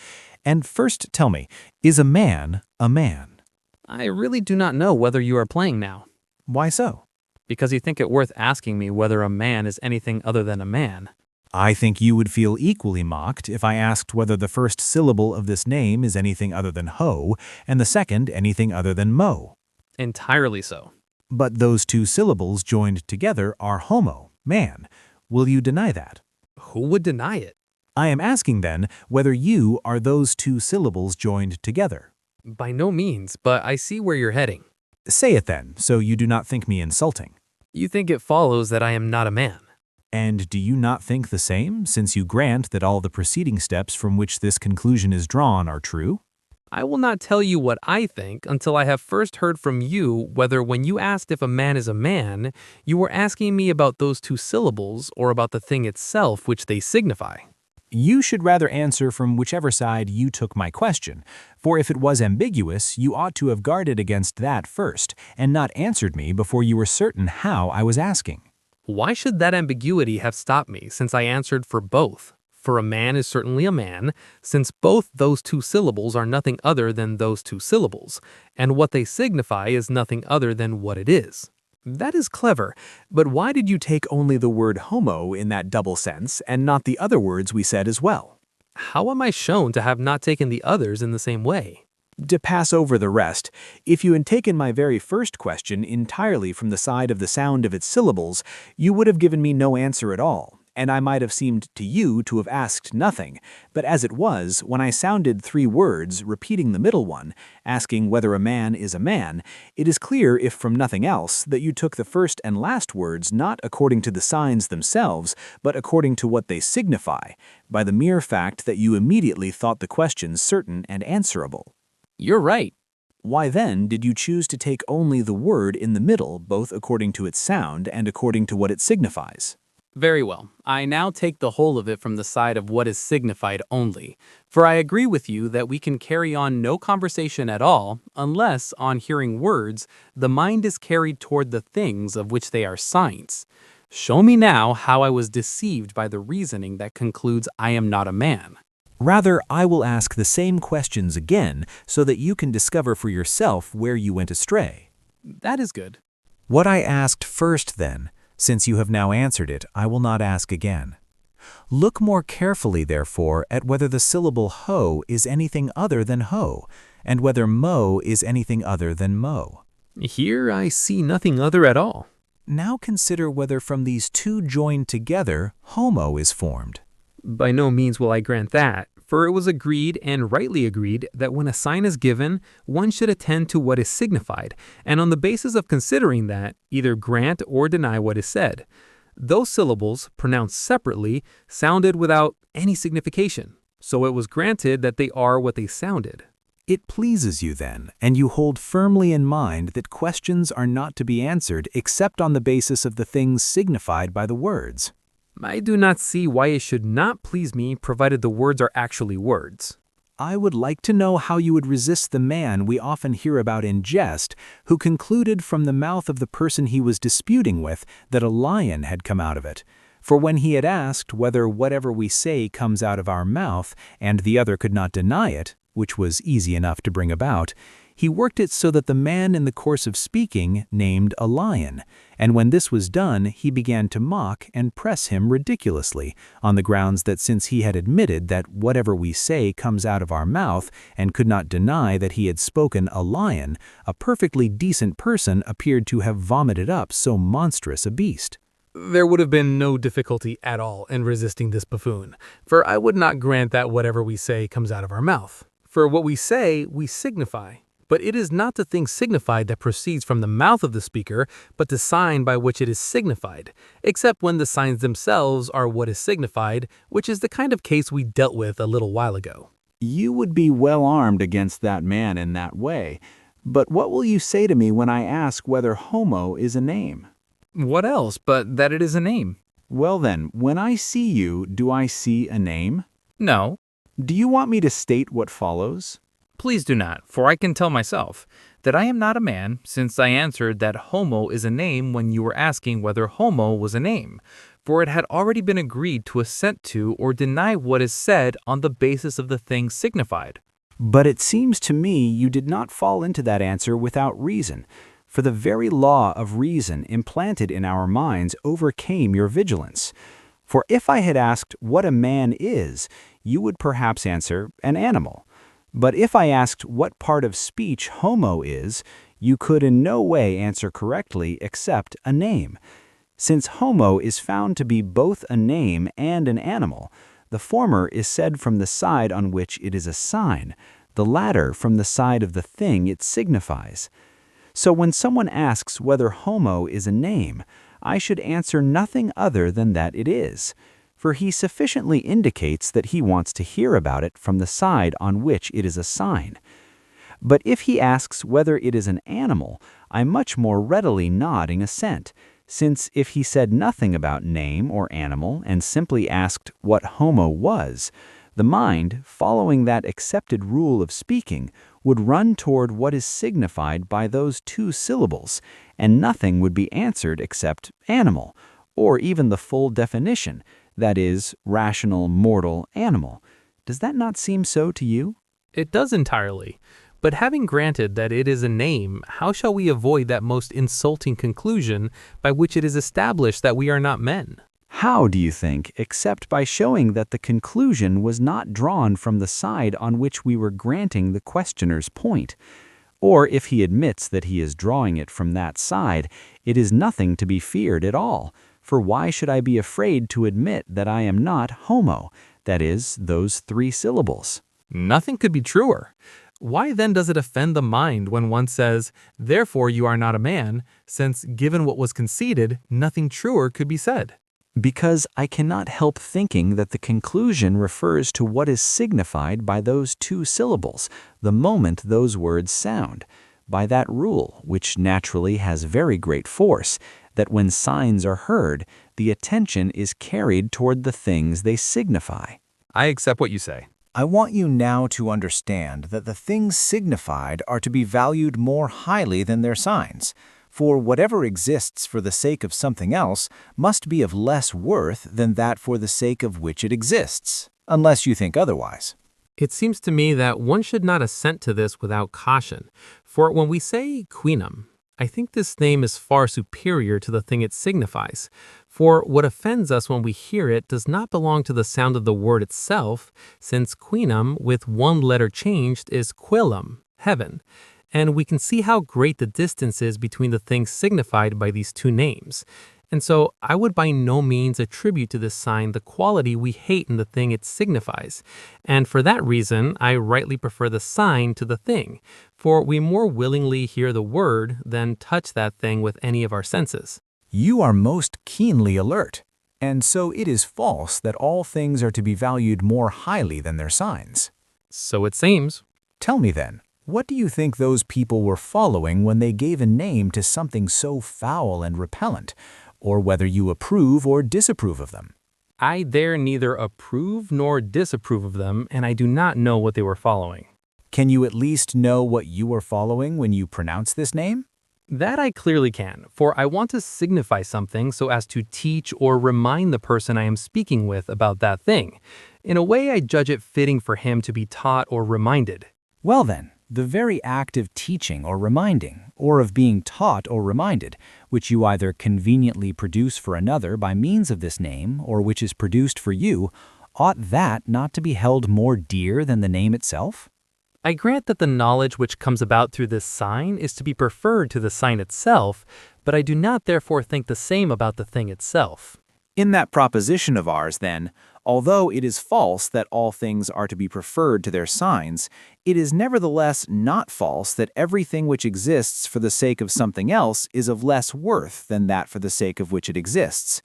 And first tell me, is a man a man? I really do not know whether you are playing now. Why so? Because you think it worth asking me whether a man is anything other than a man. I think you would feel equally mocked if I asked whether the first syllable of this name is anything other than ho, and the second anything other than mo. Entirely so. But those two syllables joined together are homo, man. Will you deny that? Who would deny it? I am asking then whether you are those two syllables joined together. By no means, but I see where you're heading. Say it then, so you do not think me insulting. You think it follows that I am not a man. And do you not think the same, since you grant that all the preceding steps from which this conclusion is drawn are true? I will not tell you what I think until I have first heard from you whether when you asked if a man is a man, you were asking me about those two syllables or about the thing itself which they signify. You should rather answer from whichever side you took my question, for if it was ambiguous, you ought to have guarded against that first, and not answered me before you were certain how I was asking. Why should that ambiguity have stopped me since I answered for both? For a man is certainly a man, since both those two syllables are nothing other than those two syllables, and what they signify is nothing other than what it is. That is clever, but why did you take only the word homo in that double sense and not the other words we said as well? How am I shown to have not taken the others in the same way? To pass over the rest, if you had taken my very first question entirely from the side of the sound of its syllables, you would have given me no answer at all, and I might have seemed to you to have asked nothing. But as it was, when I sounded 3 words, repeating the middle one, asking whether a man is a man, it is clear, if from nothing else, that you took the first and last words not according to the signs themselves, but according to what they signify, by the mere fact that you immediately thought the question certain and answerable. You're right. Why then did you choose to take only the word in the middle, both according to its sound and according to what it signifies? Very well. I now take the whole of it from the side of what is signified only. For I agree with you that we can carry on no conversation at all unless, on hearing words, the mind is carried toward the things of which they are signs. Show me now how I was deceived by the reasoning that concludes I am not a man. Rather, I will ask the same questions again so that you can discover for yourself where you went astray. That is good. What I asked first, then, since you have now answered it, I will not ask again. Look more carefully, therefore, at whether the syllable ho is anything other than ho, and whether mo is anything other than mo. Here I see nothing other at all. Now consider whether from these two joined together, homo is formed. By no means will I grant that, for it was agreed, and rightly agreed, that when a sign is given, one should attend to what is signified, and on the basis of considering that, either grant or deny what is said. Those syllables, pronounced separately, sounded without any signification, so it was granted that they are what they sounded. It pleases you then, and you hold firmly in mind that questions are not to be answered except on the basis of the things signified by the words. I do not see why it should not please me provided the words are actually words. I would like to know how you would resist the man we often hear about in jest, who concluded from the mouth of the person he was disputing with that a lion had come out of it. For when he had asked whether whatever we say comes out of our mouth, and the other could not deny it, which was easy enough to bring about, he worked it so that the man in the course of speaking named a lion, and when this was done he began to mock and press him ridiculously, on the grounds that since he had admitted that whatever we say comes out of our mouth, and could not deny that he had spoken a lion, a perfectly decent person appeared to have vomited up so monstrous a beast. There would have been no difficulty at all in resisting this buffoon, for I would not grant that whatever we say comes out of our mouth. For what we say, we signify. But it is not the thing signified that proceeds from the mouth of the speaker, but the sign by which it is signified, except when the signs themselves are what is signified, which is the kind of case we dealt with a little while ago. You would be well armed against that man in that way, but what will you say to me when I ask whether homo is a name? What else but that it is a name? Well then, when I see you, do I see a name? No. Do you want me to state what follows? Please do not, for I can tell myself that I am not a man, since I answered that homo is a name when you were asking whether homo was a name, for it had already been agreed to assent to or deny what is said on the basis of the thing signified. But it seems to me you did not fall into that answer without reason, for the very law of reason implanted in our minds overcame your vigilance. For if I had asked what a man is, you would perhaps answer an animal. But if I asked what part of speech homo is, you could in no way answer correctly except a name. Since homo is found to be both a name and an animal, the former is said from the side on which it is a sign, the latter from the side of the thing it signifies. So when someone asks whether homo is a name, I should answer nothing other than that it is, for he sufficiently indicates that he wants to hear about it from the side on which it is a sign. But if he asks whether it is an animal, I much more readily nod in assent, since if he said nothing about name or animal and simply asked what homo was, the mind, following that accepted rule of speaking, would run toward what is signified by those two syllables, and nothing would be answered except animal, or even the full definition, that is, rational, mortal, animal. Does that not seem so to you? It does entirely. But having granted that it is a name, how shall we avoid that most insulting conclusion by which it is established that we are not men? How do you think, except by showing that the conclusion was not drawn from the side on which we were granting the questioner's point? Or if he admits that he is drawing it from that side, it is nothing to be feared at all. For why should I be afraid to admit that I am not homo, that is, those 3 syllables? Nothing could be truer. Why then does it offend the mind when one says, "Therefore you are not a man," since, given what was conceded, nothing truer could be said? Because I cannot help thinking that the conclusion refers to what is signified by those 2 syllables, the moment those words sound, by that rule, which naturally has very great force, that when signs are heard, the attention is carried toward the things they signify. I accept what you say. I want you now to understand that the things signified are to be valued more highly than their signs, for whatever exists for the sake of something else must be of less worth than that for the sake of which it exists, unless you think otherwise. It seems to me that one should not assent to this without caution, for when we say quinum, I think this name is far superior to the thing it signifies, for what offends us when we hear it does not belong to the sound of the word itself, since quinum, with 1 letter changed, is quillum, heaven, and we can see how great the distance is between the things signified by these 2 names. And so I would by no means attribute to this sign the quality we hate in the thing it signifies. And for that reason, I rightly prefer the sign to the thing, for we more willingly hear the word than touch that thing with any of our senses. You are most keenly alert, and so it is false that all things are to be valued more highly than their signs. So it seems. Tell me then, what do you think those people were following when they gave a name to something so foul and repellent, or whether you approve or disapprove of them? I dare neither approve nor disapprove of them, and I do not know what they were following. Can you at least know what you were following when you pronounce this name? That I clearly can, for I want to signify something so as to teach or remind the person I am speaking with about that thing. In a way, I judge it fitting for him to be taught or reminded. Well then, the very act of teaching or reminding, or of being taught or reminded, which you either conveniently produce for another by means of this name, or which is produced for you, ought that not to be held more dear than the name itself? I grant that the knowledge which comes about through this sign is to be preferred to the sign itself, but I do not therefore think the same about the thing itself. In that proposition of ours, then, although it is false that all things are to be preferred to their signs, it is nevertheless not false that everything which exists for the sake of something else is of less worth than that for the sake of which it exists.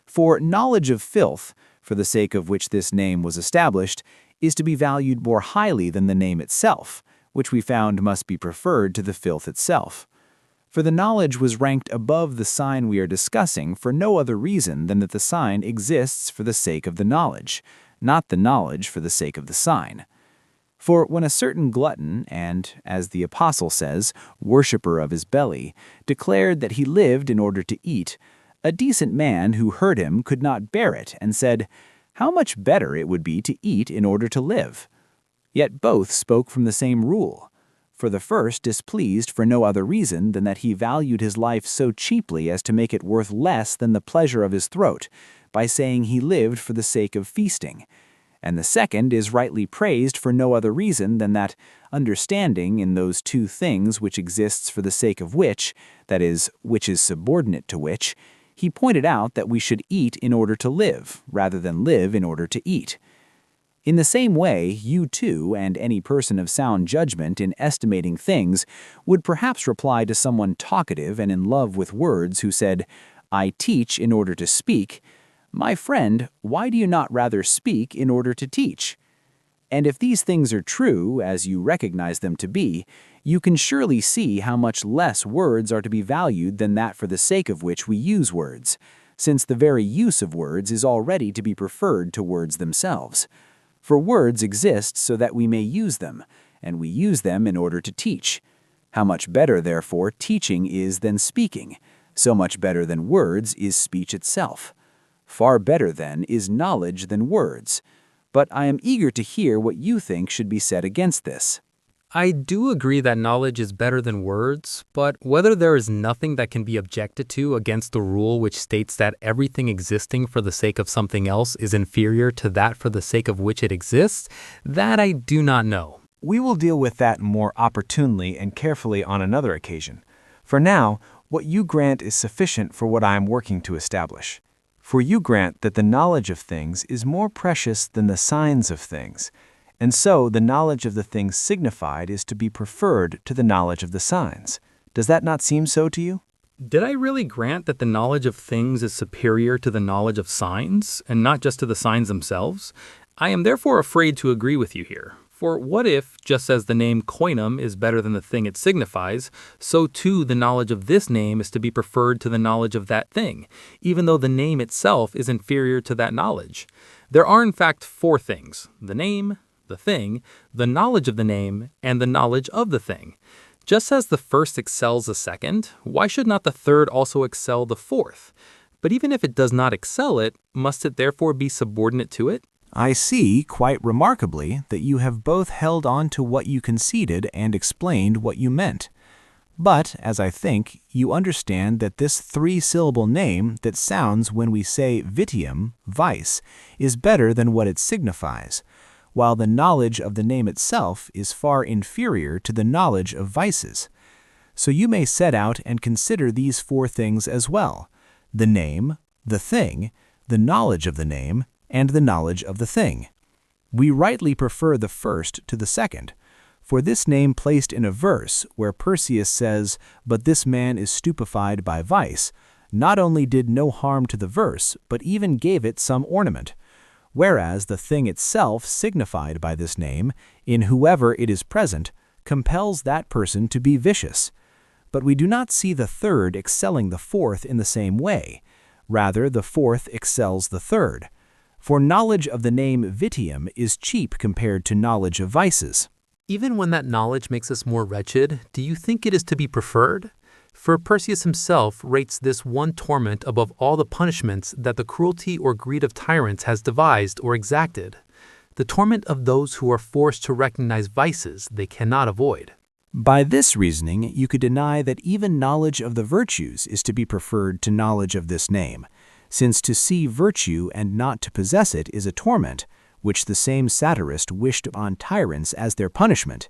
For knowledge of filth, for the sake of which this name was established, is to be valued more highly than the name itself, which we found must be preferred to the filth itself. For the knowledge was ranked above the sign we are discussing for no other reason than that the sign exists for the sake of the knowledge, not the knowledge for the sake of the sign. For when a certain glutton and, as the apostle says, worshipper of his belly, declared that he lived in order to eat, a decent man who heard him could not bear it and said, "How much better it would be to eat in order to live." Yet both spoke from the same rule. For the first displeased for no other reason than that he valued his life so cheaply as to make it worth less than the pleasure of his throat, by saying he lived for the sake of feasting. And the second is rightly praised for no other reason than that, understanding in those 2 things which exists for the sake of which, that is, which is subordinate to which, he pointed out that we should eat in order to live, rather than live in order to eat. In the same way, you too, and any person of sound judgment in estimating things, would perhaps reply to someone talkative and in love with words who said, "I teach in order to speak," "My friend, why do you not rather speak in order to teach?" And if these things are true, as you recognize them to be, you can surely see how much less words are to be valued than that for the sake of which we use words, since the very use of words is already to be preferred to words themselves. For words exist so that we may use them, and we use them in order to teach. How much better, therefore, teaching is than speaking, So much better than words is speech itself. Far better, then, is knowledge than words. But I am eager to hear what you think should be said against this. I do agree that knowledge is better than words, but whether there is nothing that can be objected to against the rule which states that everything existing for the sake of something else is inferior to that for the sake of which it exists, that I do not know. We will deal with that more opportunely and carefully on another occasion. For now, what you grant is sufficient for what I am working to establish. For you grant that the knowledge of things is more precious than the signs of things, and so the knowledge of the things signified is to be preferred to the knowledge of the signs. Does that not seem so to you? Did I really grant that the knowledge of things is superior to the knowledge of signs, and not just to the signs themselves? I am therefore afraid to agree with you here. For what if, just as the name coinum is better than the thing it signifies, so too the knowledge of this name is to be preferred to the knowledge of that thing, even though the name itself is inferior to that knowledge? There are in fact 4 things: the name, the thing, the knowledge of the name, and the knowledge of the thing. Just as the first excels the second, why should not the third also excel the fourth? But even if it does not excel it, must it therefore be subordinate to it? I see, quite remarkably, that you have both held on to what you conceded and explained what you meant. But, as I think, you understand that this 3-syllable name that sounds when we say vitium, vice, is better than what it signifies, while the knowledge of the name itself is far inferior to the knowledge of vices. So you may set out and consider these 4 things as well: the name, the thing, the knowledge of the name, and the knowledge of the thing. We rightly prefer the first to the second, for this name placed in a verse where Persius says, "But this man is stupefied by vice," not only did no harm to the verse, but even gave it some ornament, whereas the thing itself signified by this name, in whoever it is present, compels that person to be vicious. But we do not see the third excelling the fourth in the same way. Rather, the fourth excels the third. For knowledge of the name vitium is cheap compared to knowledge of vices. Even when that knowledge makes us more wretched, do you think it is to be preferred? For Persius himself rates this one torment above all the punishments that the cruelty or greed of tyrants has devised or exacted: the torment of those who are forced to recognize vices they cannot avoid. By this reasoning, you could deny that even knowledge of the virtues is to be preferred to knowledge of this name, since to see virtue and not to possess it is a torment, which the same satirist wished on tyrants as their punishment.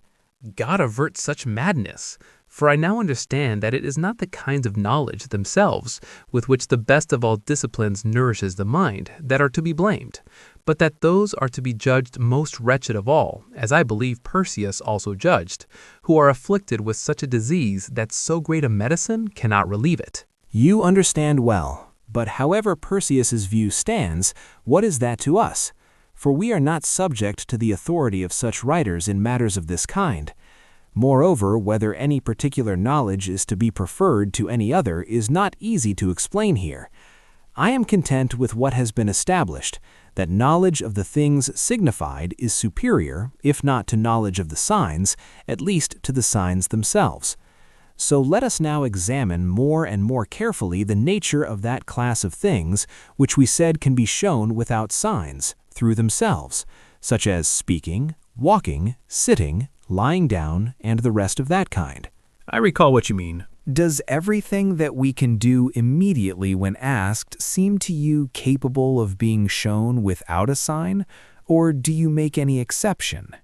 God avert such madness, for I now understand that it is not the kinds of knowledge themselves with which the best of all disciplines nourishes the mind that are to be blamed, but that those are to be judged most wretched of all, as I believe Persius also judged, who are afflicted with such a disease that so great a medicine cannot relieve it. You understand well. But however Persius's view stands, what is that to us? For we are not subject to the authority of such writers in matters of this kind. Moreover, whether any particular knowledge is to be preferred to any other is not easy to explain here. I am content with what has been established, that knowledge of the things signified is superior, if not to knowledge of the signs, at least to the signs themselves. So let us now examine more and more carefully the nature of that class of things which we said can be shown without signs, through themselves, such as speaking, walking, sitting, lying down, and the rest of that kind. I recall what you mean. Does everything that we can do immediately when asked seem to you capable of being shown without a sign, or do you make any exception?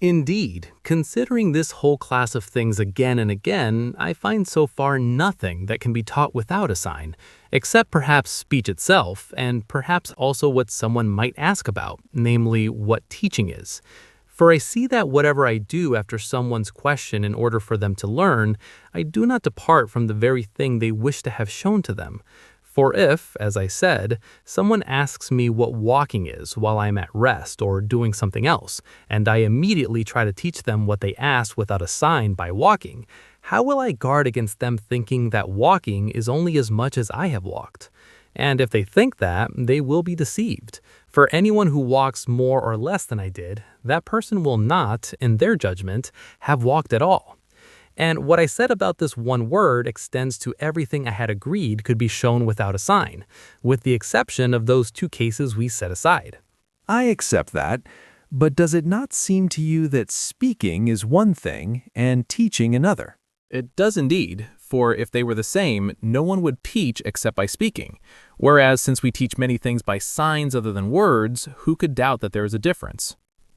Indeed, considering this whole class of things again and again, I find so far nothing that can be taught without a sign, except perhaps speech itself, and perhaps also what someone might ask about, namely what teaching is. For I see that whatever I do after someone's question in order for them to learn, I do not depart from the very thing they wish to have shown to them. For if, as I said, someone asks me what walking is while I am at rest or doing something else, and I immediately try to teach them what they asked without a sign by walking, how will I guard against them thinking that walking is only as much as I have walked? And if they think that, they will be deceived. For anyone who walks more or less than I did, that person will not, in their judgment, have walked at all. And what I said about this one word extends to everything I had agreed could be shown without a sign, with the exception of those two cases we set aside. I accept that, but does it not seem to you that speaking is one thing and teaching another? It does indeed, for if they were the same, no one would teach except by speaking. Whereas since we teach many things by signs other than words, who could doubt that there is a difference?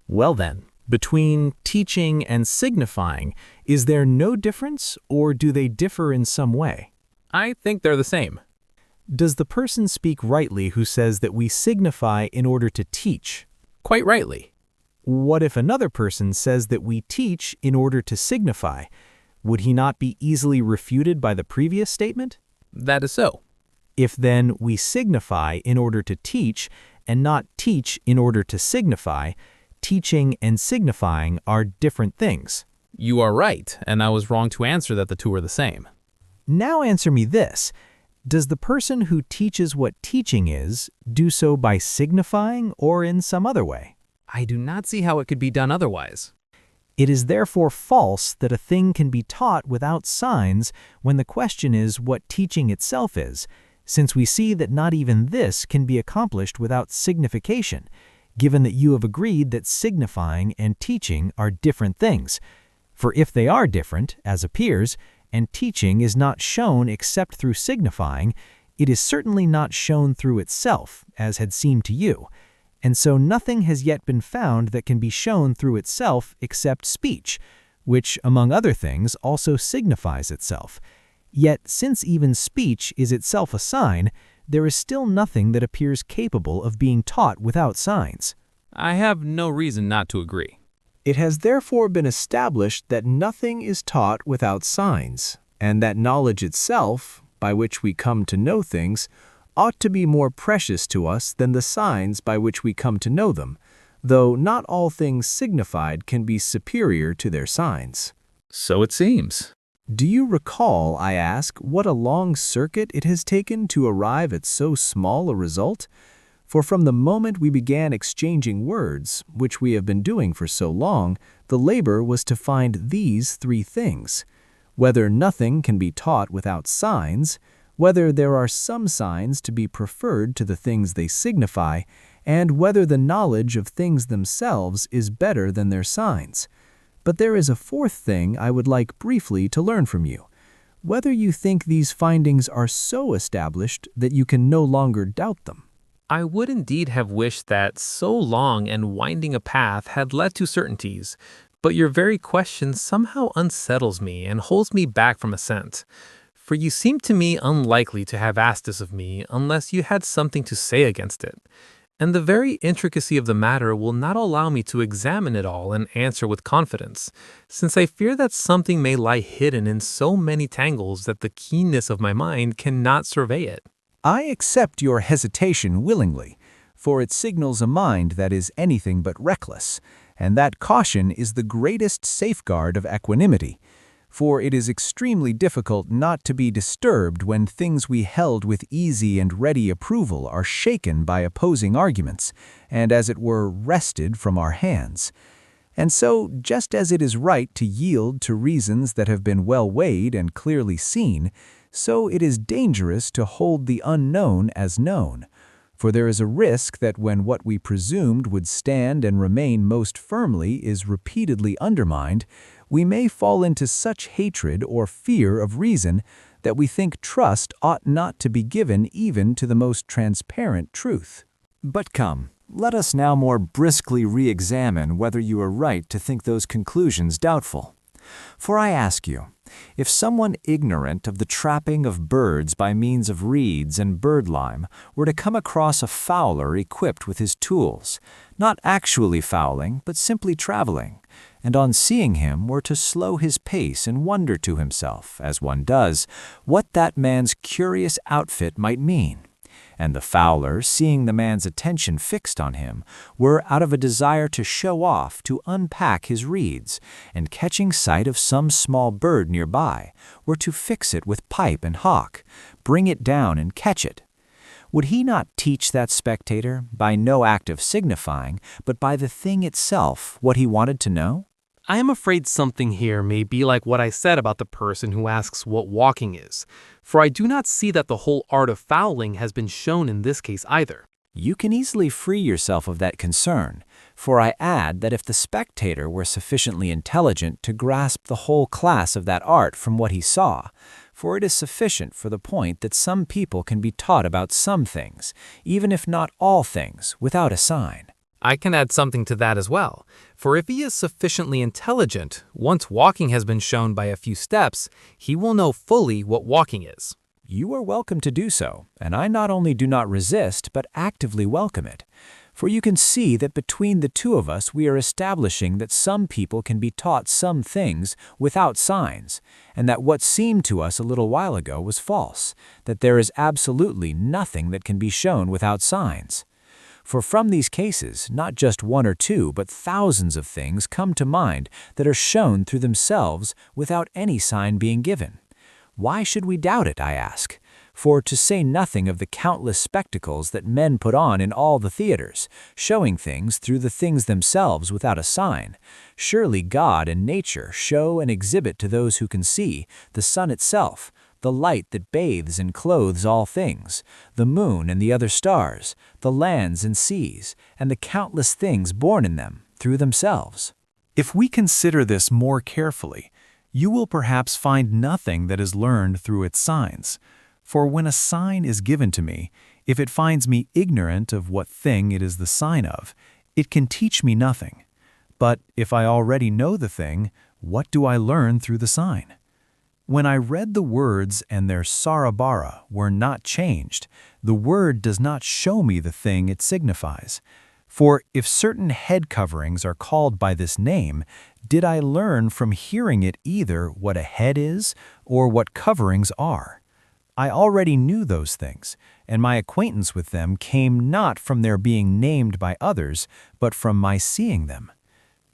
Well then, between teaching and signifying, is there no difference, or do they differ in some way? I think they're the same. Does the person speak rightly who says that we signify in order to teach? Quite rightly. What if another person says that we teach in order to signify? Would he not be easily refuted by the previous statement? That is so. If then we signify in order to teach and not teach in order to signify, teaching and signifying are different things. You are right, and I was wrong to answer that the two are the same. Now answer me this. Does the person who teaches what teaching is do so by signifying or in some other way? I do not see how it could be done otherwise. It is therefore false that a thing can be taught without signs when the question is what teaching itself is, since we see that not even this can be accomplished without signification, given that you have agreed that signifying and teaching are different things. For if they are different, as appears, and teaching is not shown except through signifying, it is certainly not shown through itself, as had seemed to you. And so nothing has yet been found that can be shown through itself except speech, which, among other things, also signifies itself. Yet, since even speech is itself a sign, there is still nothing that appears capable of being taught without signs. I have no reason not to agree. It has therefore been established that nothing is taught without signs, and that knowledge itself, by which we come to know things, ought to be more precious to us than the signs by which we come to know them, though not all things signified can be superior to their signs. So it seems. Do you recall, I ask, what a long circuit it has taken to arrive at so small a result? For from the moment we began exchanging words, which we have been doing for so long, the labor was to find these three things: whether nothing can be taught without signs, whether there are some signs to be preferred to the things they signify, and whether the knowledge of things themselves is better than their signs. But there is a fourth thing I would like briefly to learn from you: whether you think these findings are so established that you can no longer doubt them. I would indeed have wished that so long and winding a path had led to certainties, but your very question somehow unsettles me and holds me back from assent. For you seem to me unlikely to have asked this of me unless you had something to say against it. And the very intricacy of the matter will not allow me to examine it all and answer with confidence, since I fear that something may lie hidden in so many tangles that the keenness of my mind cannot survey it. I accept your hesitation willingly, for it signals a mind that is anything but reckless, and that caution is the greatest safeguard of equanimity. For it is extremely difficult not to be disturbed when things we held with easy and ready approval are shaken by opposing arguments, and as it were wrested from our hands. And so, just as it is right to yield to reasons that have been well weighed and clearly seen, so it is dangerous to hold the unknown as known. For there is a risk that when what we presumed would stand and remain most firmly is repeatedly undermined, we may fall into such hatred or fear of reason that we think trust ought not to be given even to the most transparent truth. But come, let us now more briskly re-examine whether you are right to think those conclusions doubtful. For I ask you, if someone ignorant of the trapping of birds by means of reeds and birdlime were to come across a fowler equipped with his tools, not actually fowling, but simply traveling, and on seeing him were to slow his pace and wonder to himself, as one does, what that man's curious outfit might mean, and the fowler, seeing the man's attention fixed on him, were out of a desire to show off to unpack his reeds, and catching sight of some small bird nearby, were to fix it with pipe and hawk, bring it down and catch it. Would he not teach that spectator, by no act of signifying, but by the thing itself, what he wanted to know? I am afraid something here may be like what I said about the person who asks what walking is, for I do not see that the whole art of fouling has been shown in this case either. You can easily free yourself of that concern, for I add that if the spectator were sufficiently intelligent to grasp the whole class of that art from what he saw, for it is sufficient for the point that some people can be taught about some things, even if not all things, without a sign. I can add something to that as well, for if he is sufficiently intelligent, once walking has been shown by a few steps, he will know fully what walking is. You are welcome to do so, and I not only do not resist, but actively welcome it. For you can see that between the two of us we are establishing that some people can be taught some things without signs, and that what seemed to us a little while ago was false, that there is absolutely nothing that can be shown without signs. For from these cases, not just one or two, but thousands of things come to mind that are shown through themselves without any sign being given. Why should we doubt it, I ask? For to say nothing of the countless spectacles that men put on in all the theaters, showing things through the things themselves without a sign, surely God and nature show and exhibit to those who can see the sun itself, the light that bathes and clothes all things, the moon and the other stars, the lands and seas, and the countless things born in them, through themselves. If we consider this more carefully, you will perhaps find nothing that is learned through its signs. For when a sign is given to me, if it finds me ignorant of what thing it is the sign of, it can teach me nothing. But if I already know the thing, what do I learn through the sign? When I read the words and their sarabara were not changed, the word does not show me the thing it signifies. For if certain head coverings are called by this name, did I learn from hearing it either what a head is or what coverings are? I already knew those things, and my acquaintance with them came not from their being named by others, but from my seeing them.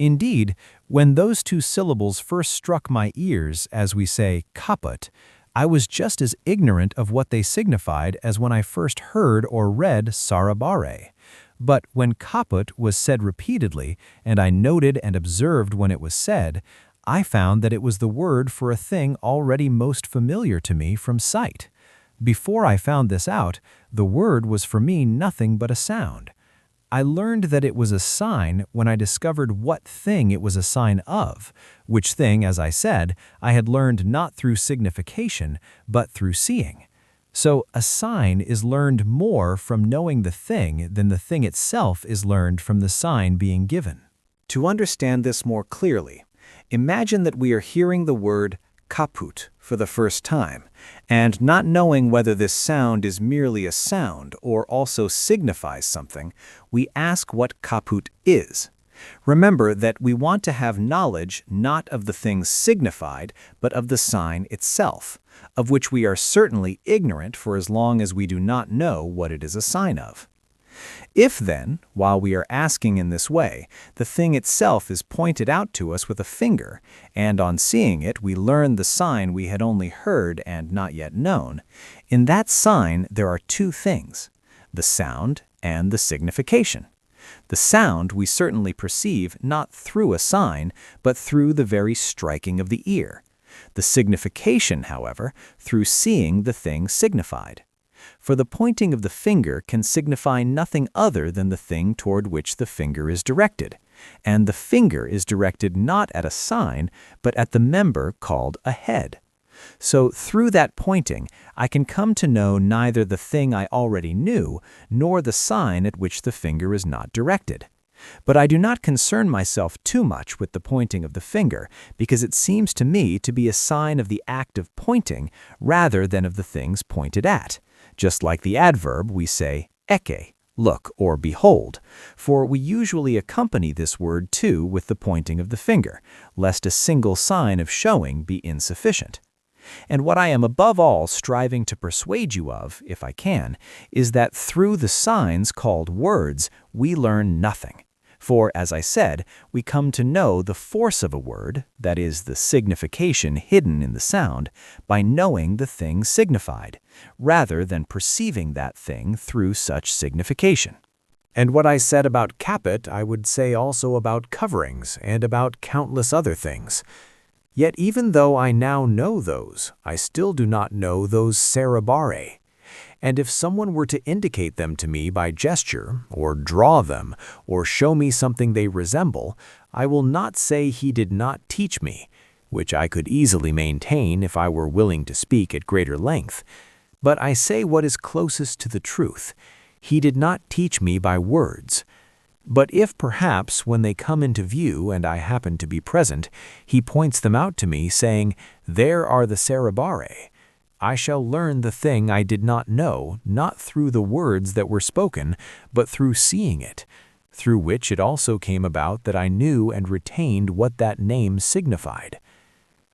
Indeed, when those two syllables first struck my ears, as we say, kaput, I was just as ignorant of what they signified as when I first heard or read sarabare. But when kaput was said repeatedly, and I noted and observed when it was said, I found that it was the word for a thing already most familiar to me from sight. Before I found this out, the word was for me nothing but a sound. I learned that it was a sign when I discovered what thing it was a sign of, which thing, as I said, I had learned not through signification, but through seeing. So a sign is learned more from knowing the thing than the thing itself is learned from the sign being given. To understand this more clearly, imagine that we are hearing the word kaput for the first time, and not knowing whether this sound is merely a sound or also signifies something, we ask what kaput is. Remember that we want to have knowledge not of the thing signified, but of the sign itself, of which we are certainly ignorant for as long as we do not know what it is a sign of. If then, while we are asking in this way, the thing itself is pointed out to us with a finger, and on seeing it we learn the sign we had only heard and not yet known, in that sign there are two things, the sound and the signification. The sound we certainly perceive not through a sign, but through the very striking of the ear. The signification, however, through seeing the thing signified. For the pointing of the finger can signify nothing other than the thing toward which the finger is directed, and the finger is directed not at a sign, but at the member called a head. So through that pointing, I can come to know neither the thing I already knew, nor the sign at which the finger is not directed. But I do not concern myself too much with the pointing of the finger, because it seems to me to be a sign of the act of pointing rather than of the things pointed at. Just like the adverb, we say eke, look or behold, for we usually accompany this word too with the pointing of the finger, lest a single sign of showing be insufficient. And what I am above all striving to persuade you of, if I can, is that through the signs called words we learn nothing. For, as I said, we come to know the force of a word, that is, the signification hidden in the sound, by knowing the thing signified, rather than perceiving that thing through such signification. And what I said about caput, I would say also about coverings and about countless other things. Yet even though I now know those, I still do not know those cerebare. And if someone were to indicate them to me by gesture, or draw them, or show me something they resemble, I will not say he did not teach me, which I could easily maintain if I were willing to speak at greater length. But I say what is closest to the truth. He did not teach me by words. But if perhaps, when they come into view and I happen to be present, he points them out to me, saying, "There are the cerebare," I shall learn the thing I did not know, not through the words that were spoken, but through seeing it, through which it also came about that I knew and retained what that name signified.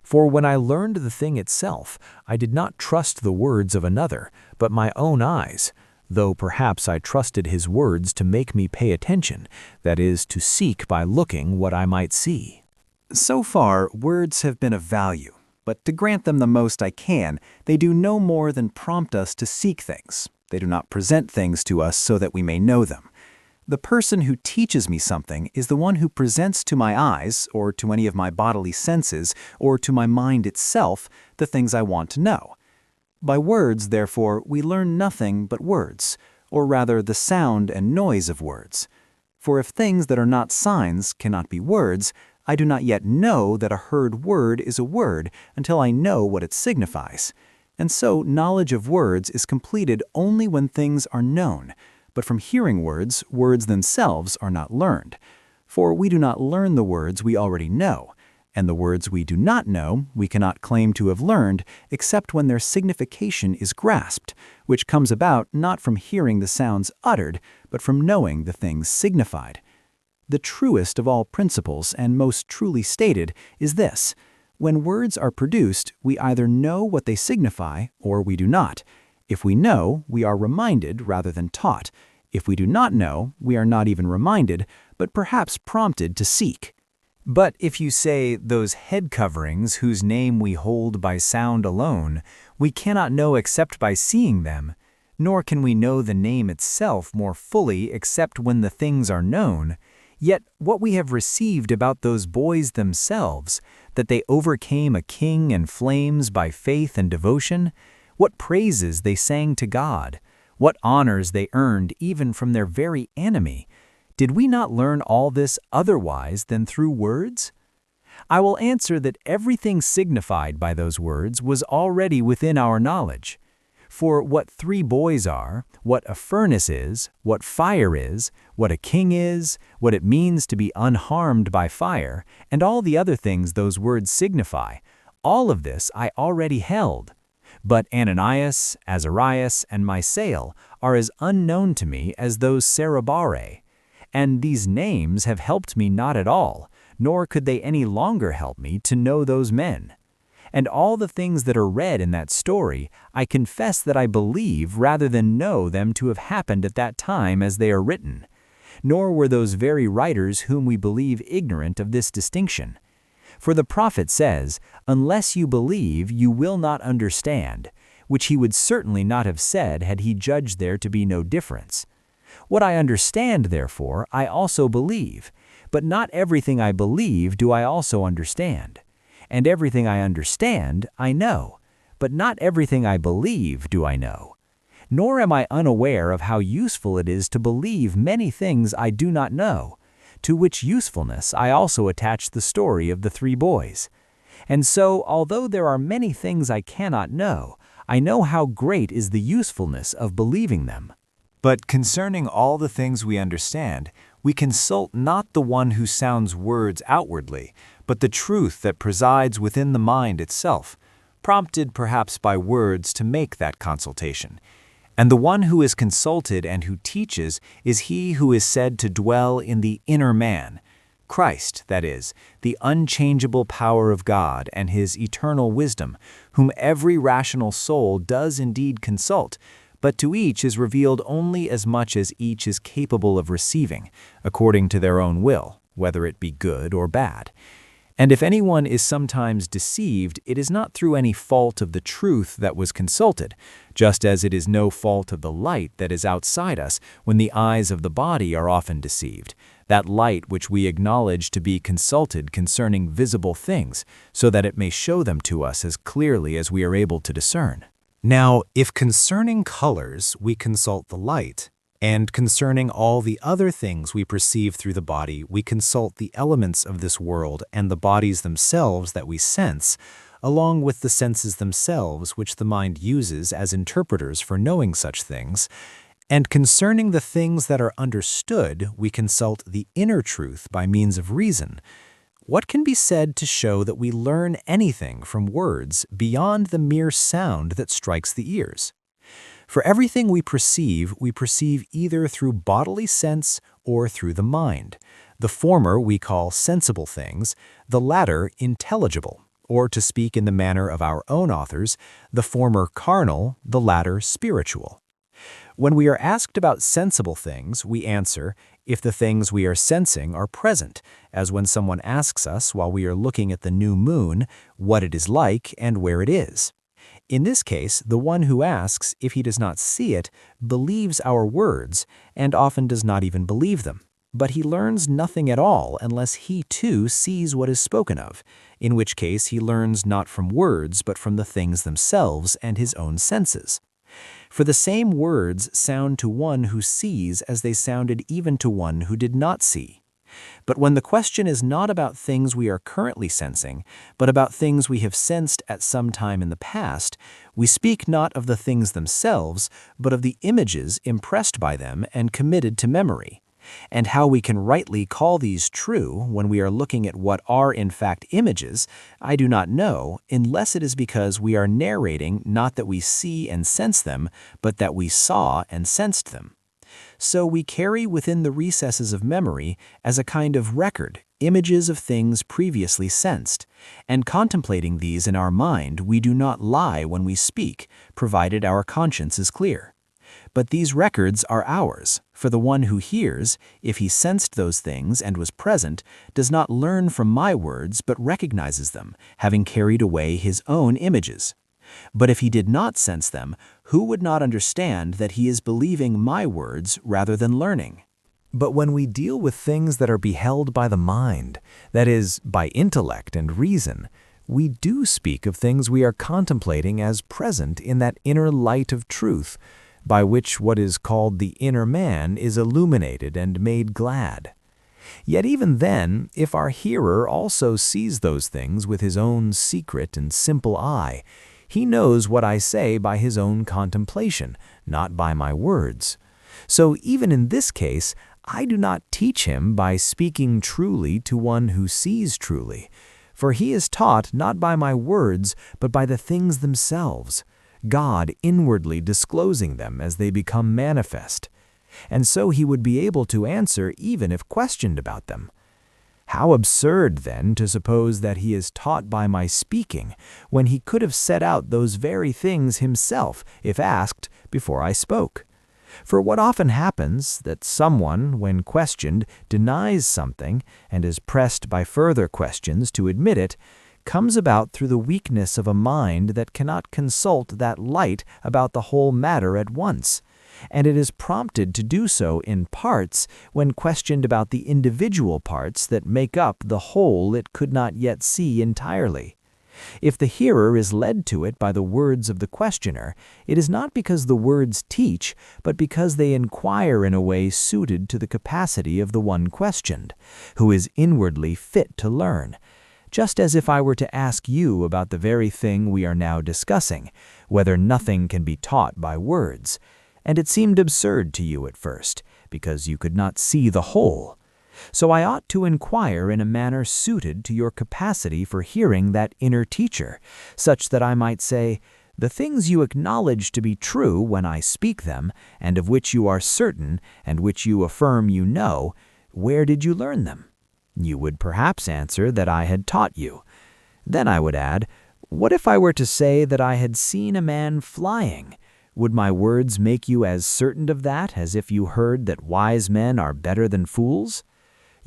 For when I learned the thing itself, I did not trust the words of another, but my own eyes, though perhaps I trusted his words to make me pay attention, that is, to seek by looking what I might see. So far, words have been of value, but to grant them the most I can, they do no more than prompt us to seek things. They do not present things to us so that we may know them. The person who teaches me something is the one who presents to my eyes, or to any of my bodily senses, or to my mind itself, the things I want to know. By words, therefore, we learn nothing but words, or rather the sound and noise of words. For if things that are not signs cannot be words, I do not yet know that a heard word is a word until I know what it signifies. And so knowledge of words is completed only when things are known, but from hearing words, words themselves are not learned. For we do not learn the words we already know, and the words we do not know we cannot claim to have learned except when their signification is grasped, which comes about not from hearing the sounds uttered, but from knowing the things signified. The truest of all principles and most truly stated is this: when words are produced, we either know what they signify or we do not. If we know, we are reminded rather than taught. If we do not know, we are not even reminded, but perhaps prompted to seek. But if you say those head coverings whose name we hold by sound alone, we cannot know except by seeing them, nor can we know the name itself more fully except when the things are known, yet what we have received about those boys themselves, that they overcame a king and flames by faith and devotion, what praises they sang to God, what honors they earned even from their very enemy, did we not learn all this otherwise than through words? I will answer that everything signified by those words was already within our knowledge. For what 3 boys are, what a furnace is, what fire is, what a king is, what it means to be unharmed by fire, and all the other things those words signify, all of this I already held. But Ananias, Azarias, and Misael are as unknown to me as those cerebare. And these names have helped me not at all, nor could they any longer help me to know those men. And all the things that are read in that story, I confess that I believe rather than know them to have happened at that time as they are written. Nor were those very writers whom we believe ignorant of this distinction. For the prophet says, "Unless you believe, you will not understand," which he would certainly not have said had he judged there to be no difference. What I understand, therefore, I also believe, but not everything I believe do I also understand. And everything I understand, I know, but not everything I believe do I know. Nor am I unaware of how useful it is to believe many things I do not know, to which usefulness I also attach the story of the 3 boys. And so, although there are many things I cannot know, I know how great is the usefulness of believing them. But concerning all the things we understand, we consult not the one who sounds words outwardly, but the truth that presides within the mind itself, prompted perhaps by words to make that consultation. And the one who is consulted and who teaches is he who is said to dwell in the inner man, Christ, that is, the unchangeable power of God and his eternal wisdom, whom every rational soul does indeed consult, but to each is revealed only as much as each is capable of receiving, according to their own will, whether it be good or bad. And if anyone is sometimes deceived, it is not through any fault of the truth that was consulted, just as it is no fault of the light that is outside us when the eyes of the body are often deceived, that light which we acknowledge to be consulted concerning visible things, so that it may show them to us as clearly as we are able to discern. Now, if concerning colors we consult the light, and concerning all the other things we perceive through the body, we consult the elements of this world and the bodies themselves that we sense, along with the senses themselves which the mind uses as interpreters for knowing such things, and concerning the things that are understood, we consult the inner truth by means of reason. What can be said to show that we learn anything from words beyond the mere sound that strikes the ears? For everything we perceive either through bodily sense or through the mind. The former we call sensible things, the latter intelligible, or to speak in the manner of our own authors, the former carnal, the latter spiritual. When we are asked about sensible things, we answer, if the things we are sensing are present, as when someone asks us while we are looking at the new moon, what it is like and where it is. In this case, the one who asks, if he does not see it, believes our words, and often does not even believe them. But he learns nothing at all unless he too sees what is spoken of, in which case he learns not from words but from the things themselves and his own senses. For the same words sound to one who sees as they sounded even to one who did not see. But when the question is not about things we are currently sensing, but about things we have sensed at some time in the past, we speak not of the things themselves, but of the images impressed by them and committed to memory. And how we can rightly call these true when we are looking at what are in fact images, I do not know, unless it is because we are narrating not that we see and sense them, but that we saw and sensed them. So we carry within the recesses of memory, as a kind of record, images of things previously sensed, and contemplating these in our mind, we do not lie when we speak, provided our conscience is clear. But these records are ours, for the one who hears, if he sensed those things and was present, does not learn from my words but recognizes them, having carried away his own images. But if he did not sense them, who would not understand that he is believing my words rather than learning? But when we deal with things that are beheld by the mind, that is, by intellect and reason, we do speak of things we are contemplating as present in that inner light of truth, by which what is called the inner man is illuminated and made glad. Yet even then, if our hearer also sees those things with his own secret and simple eye, he knows what I say by his own contemplation, not by my words. So even in this case, I do not teach him by speaking truly to one who sees truly, for he is taught not by my words, but by the things themselves, God inwardly disclosing them as they become manifest. And so he would be able to answer even if questioned about them. How absurd, then, to suppose that he is taught by my speaking, when he could have set out those very things himself, if asked, before I spoke. For what often happens, that someone, when questioned, denies something, and is pressed by further questions to admit it, comes about through the weakness of a mind that cannot consult that light about the whole matter at once. And it is prompted to do so in parts when questioned about the individual parts that make up the whole it could not yet see entirely. If the hearer is led to it by the words of the questioner, it is not because the words teach, but because they inquire in a way suited to the capacity of the one questioned, who is inwardly fit to learn. Just as if I were to ask you about the very thing we are now discussing, whether nothing can be taught by words. And it seemed absurd to you at first, because you could not see the whole. So I ought to inquire in a manner suited to your capacity for hearing that inner teacher, such that I might say, the things you acknowledge to be true when I speak them, and of which you are certain, and which you affirm you know, where did you learn them? You would perhaps answer that I had taught you. Then I would add, what if I were to say that I had seen a man flying? Would my words make you as certain of that as if you heard that wise men are better than fools?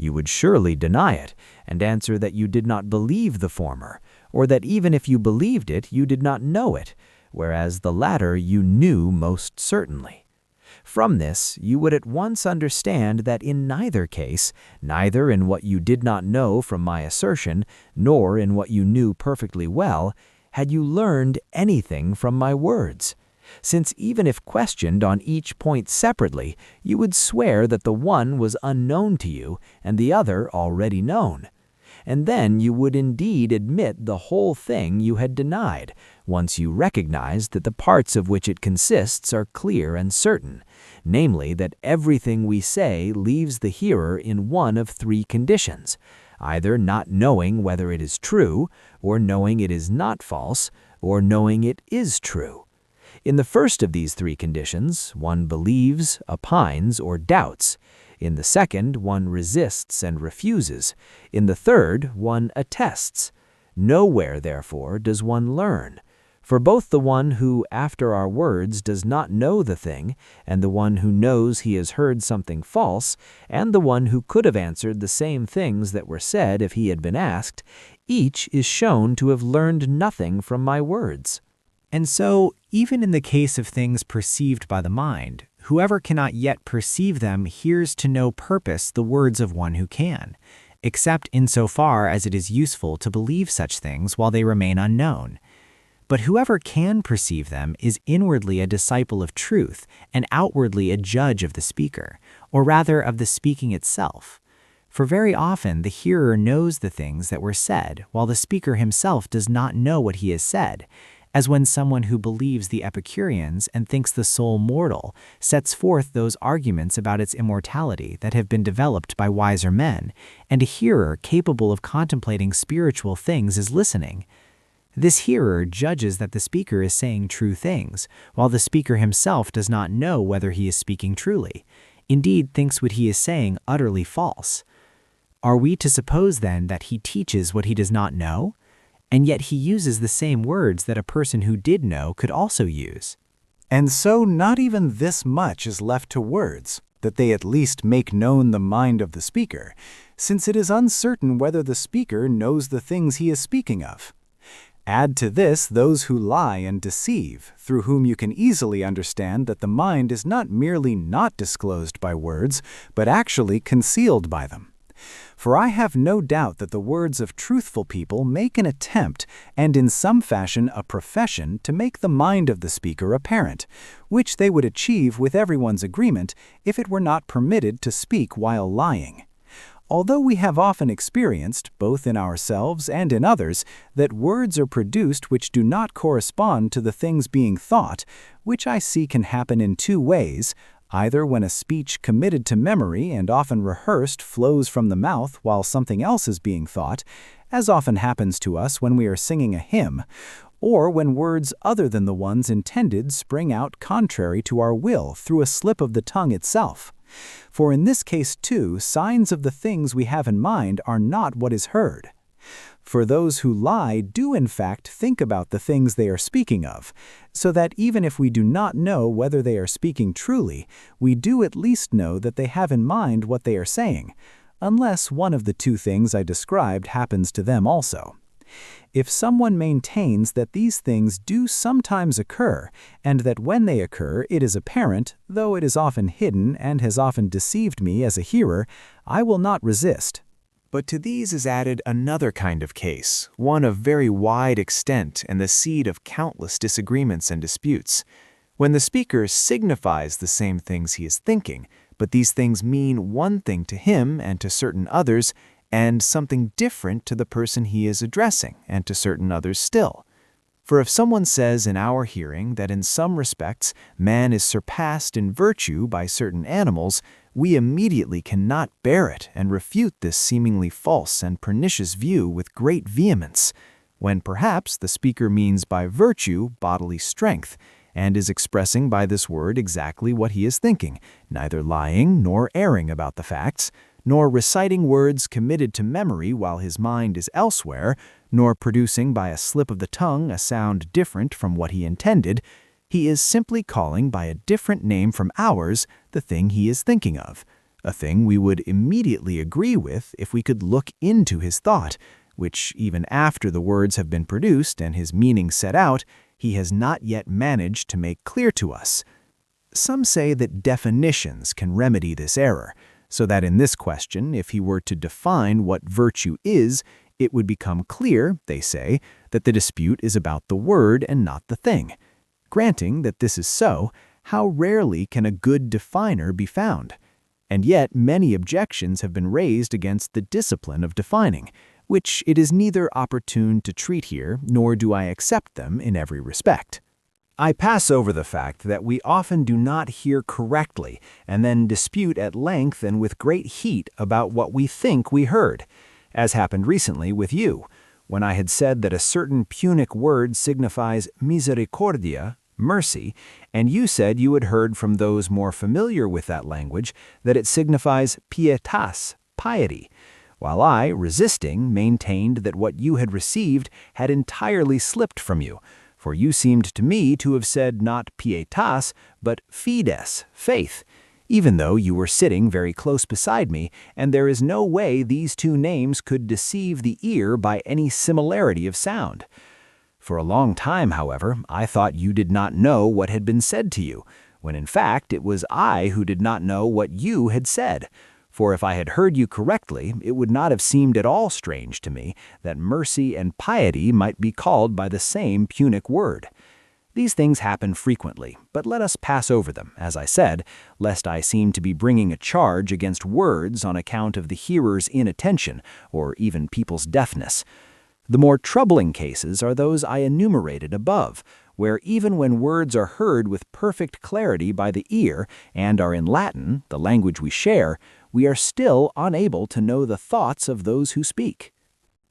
you would surely deny it, and answer that you did not believe the former, or that even if you believed it, you did not know it, whereas the latter you knew most certainly. From this, you would at once understand that in neither case, neither in what you did not know from my assertion, nor in what you knew perfectly well, had you learned anything from my words. Since even if questioned on each point separately, you would swear that the one was unknown to you and the other already known. And then you would indeed admit the whole thing you had denied, once you recognized that the parts of which it consists are clear and certain, namely that everything we say leaves the hearer in one of three conditions, either not knowing whether it is true, or knowing it is not false, or knowing it is true. In the first of these three conditions, one believes, opines, or doubts. In the second, one resists and refuses. In the third, one attests. Nowhere, therefore, does one learn. For both the one who, after our words, does not know the thing, and the one who knows he has heard something false, and the one who could have answered the same things that were said if he had been asked, each is shown to have learned nothing from my words. And so, even in the case of things perceived by the mind, whoever cannot yet perceive them hears to no purpose the words of one who can, except insofar as it is useful to believe such things while they remain unknown. But whoever can perceive them is inwardly a disciple of truth and outwardly a judge of the speaker, or rather of the speaking itself. For very often the hearer knows the things that were said, while the speaker himself does not know what he has said, as when someone who believes the Epicureans and thinks the soul mortal sets forth those arguments about its immortality that have been developed by wiser men, and a hearer capable of contemplating spiritual things is listening. This hearer judges that the speaker is saying true things, while the speaker himself does not know whether he is speaking truly, indeed thinks what he is saying utterly false. Are we to suppose then that he teaches what he does not know? And yet he uses the same words that a person who did know could also use. And so not even this much is left to words, that they at least make known the mind of the speaker, since it is uncertain whether the speaker knows the things he is speaking of. Add to this those who lie and deceive, through whom you can easily understand that the mind is not merely not disclosed by words, but actually concealed by them. For I have no doubt that the words of truthful people make an attempt, and in some fashion a profession, to make the mind of the speaker apparent, which they would achieve with everyone's agreement if it were not permitted to speak while lying. Although we have often experienced, both in ourselves and in others, that words are produced which do not correspond to the things being thought, which I see can happen in two ways, either when a speech committed to memory and often rehearsed flows from the mouth while something else is being thought, as often happens to us when we are singing a hymn, or when words other than the ones intended spring out contrary to our will through a slip of the tongue itself. For in this case, too, signs of the things we have in mind are not what is heard. For those who lie do in fact think about the things they are speaking of, so that even if we do not know whether they are speaking truly, we do at least know that they have in mind what they are saying, unless one of the two things I described happens to them also. If someone maintains that these things do sometimes occur, and that when they occur it is apparent, though it is often hidden and has often deceived me as a hearer, I will not resist. But to these is added another kind of case, one of very wide extent and the seed of countless disagreements and disputes, when the speaker signifies the same things he is thinking, but these things mean one thing to him and to certain others, and something different to the person he is addressing and to certain others still. For if someone says in our hearing that in some respects man is surpassed in virtue by certain animals, we immediately cannot bear it and refute this seemingly false and pernicious view with great vehemence, when perhaps the speaker means by virtue bodily strength, and is expressing by this word exactly what he is thinking, neither lying nor erring about the facts, nor reciting words committed to memory while his mind is elsewhere, nor producing by a slip of the tongue a sound different from what he intended. He is simply calling by a different name from ours the thing he is thinking of, a thing we would immediately agree with if we could look into his thought, which even after the words have been produced and his meaning set out, he has not yet managed to make clear to us. Some say that definitions can remedy this error, so that in this question, if he were to define what virtue is, it would become clear, they say, that the dispute is about the word and not the thing. Granting that this is so, how rarely can a good definer be found? And yet many objections have been raised against the discipline of defining, which it is neither opportune to treat here, nor do I accept them in every respect. I pass over the fact that we often do not hear correctly and then dispute at length and with great heat about what we think we heard, as happened recently with you, when I had said that a certain Punic word signifies misericordia, mercy, and you said you had heard from those more familiar with that language that it signifies pietas, piety, while I, resisting, maintained that what you had received had entirely slipped from you, for you seemed to me to have said not pietas, but fides, faith, even though you were sitting very close beside me, and there is no way these two names could deceive the ear by any similarity of sound. For a long time, however, I thought you did not know what had been said to you, when in fact it was I who did not know what you had said. For if I had heard you correctly, it would not have seemed at all strange to me that mercy and piety might be called by the same Punic word. These things happen frequently, but let us pass over them, as I said, lest I seem to be bringing a charge against words on account of the hearer's inattention, or even people's deafness. The more troubling cases are those I enumerated above, where even when words are heard with perfect clarity by the ear and are in Latin, the language we share, we are still unable to know the thoughts of those who speak.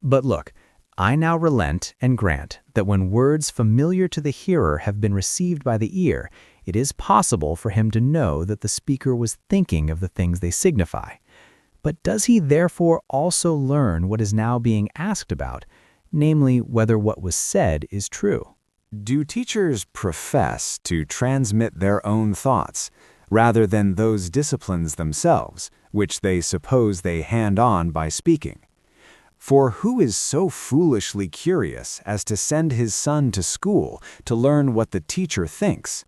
But look, I now relent and grant that when words familiar to the hearer have been received by the ear, it is possible for him to know that the speaker was thinking of the things they signify. But does he therefore also learn what is now being asked about, namely whether what was said is true? Do teachers profess to transmit their own thoughts, rather than those disciplines themselves, which they suppose they hand on by speaking? For who is so foolishly curious as to send his son to school to learn what the teacher thinks?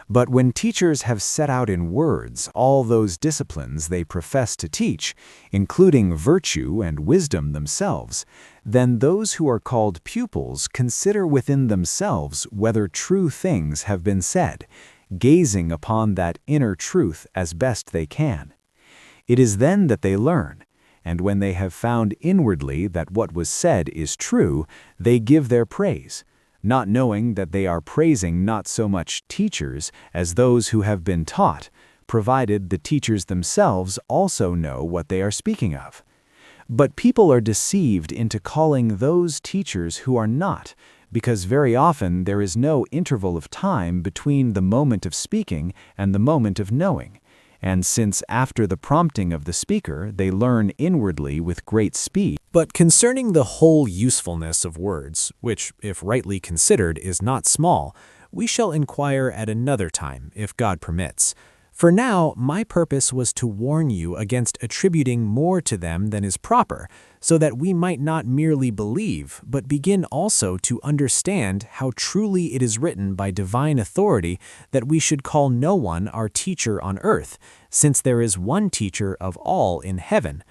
But when teachers have set out in words all those disciplines they profess to teach, including virtue and wisdom themselves, then those who are called pupils consider within themselves whether true things have been said, gazing upon that inner truth as best they can. It is then that they learn, and when they have found inwardly that what was said is true, they give their praise, not knowing that they are praising not so much teachers as those who have been taught, provided the teachers themselves also know what they are speaking of. But people are deceived into calling those teachers who are not, because very often there is no interval of time between the moment of speaking and the moment of knowing. And since after the prompting of the speaker they learn inwardly with great speed. But concerning the whole usefulness of words, which, if rightly considered, is not small, we shall inquire at another time, if God permits. For now, my purpose was to warn you against attributing more to them than is proper, so that we might not merely believe, but begin also to understand how truly it is written by divine authority that we should call no one our teacher on earth, since there is one teacher of all in heaven.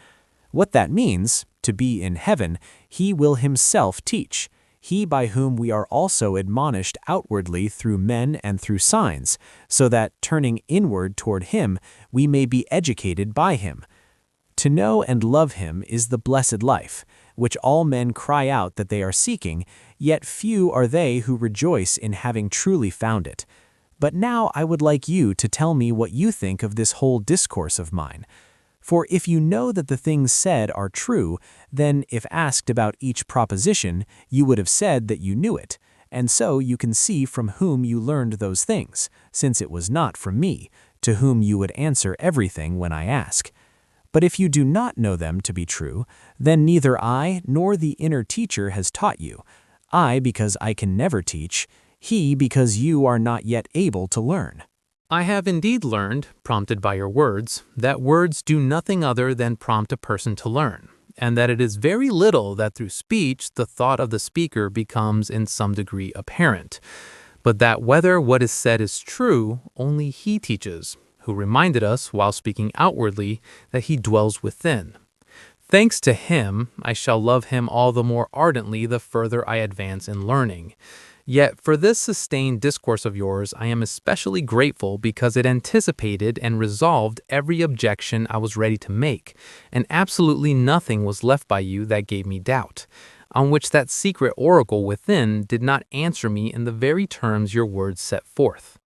What that means, to be in heaven, he will himself teach, he by whom we are also admonished outwardly through men and through signs, so that, turning inward toward him, we may be educated by him. To know and love him is the blessed life, which all men cry out that they are seeking, yet few are they who rejoice in having truly found it. But now I would like you to tell me what you think of this whole discourse of mine. For if you know that the things said are true, then if asked about each proposition, you would have said that you knew it, and so you can see from whom you learned those things, since it was not from me, to whom you would answer everything when I ask. But if you do not know them to be true, then neither I nor the inner teacher has taught you, I because I can never teach, he because you are not yet able to learn. I have indeed learned, prompted by your words, that words do nothing other than prompt a person to learn, and that it is very little that through speech the thought of the speaker becomes in some degree apparent, but that whether what is said is true, only he teaches, who reminded us while speaking outwardly that he dwells within. Thanks to him, I shall love him all the more ardently the further I advance in learning. Yet for this sustained discourse of yours I am especially grateful because it anticipated and resolved every objection I was ready to make, and absolutely nothing was left by you that gave me doubt, on which that secret oracle within did not answer me in the very terms your words set forth.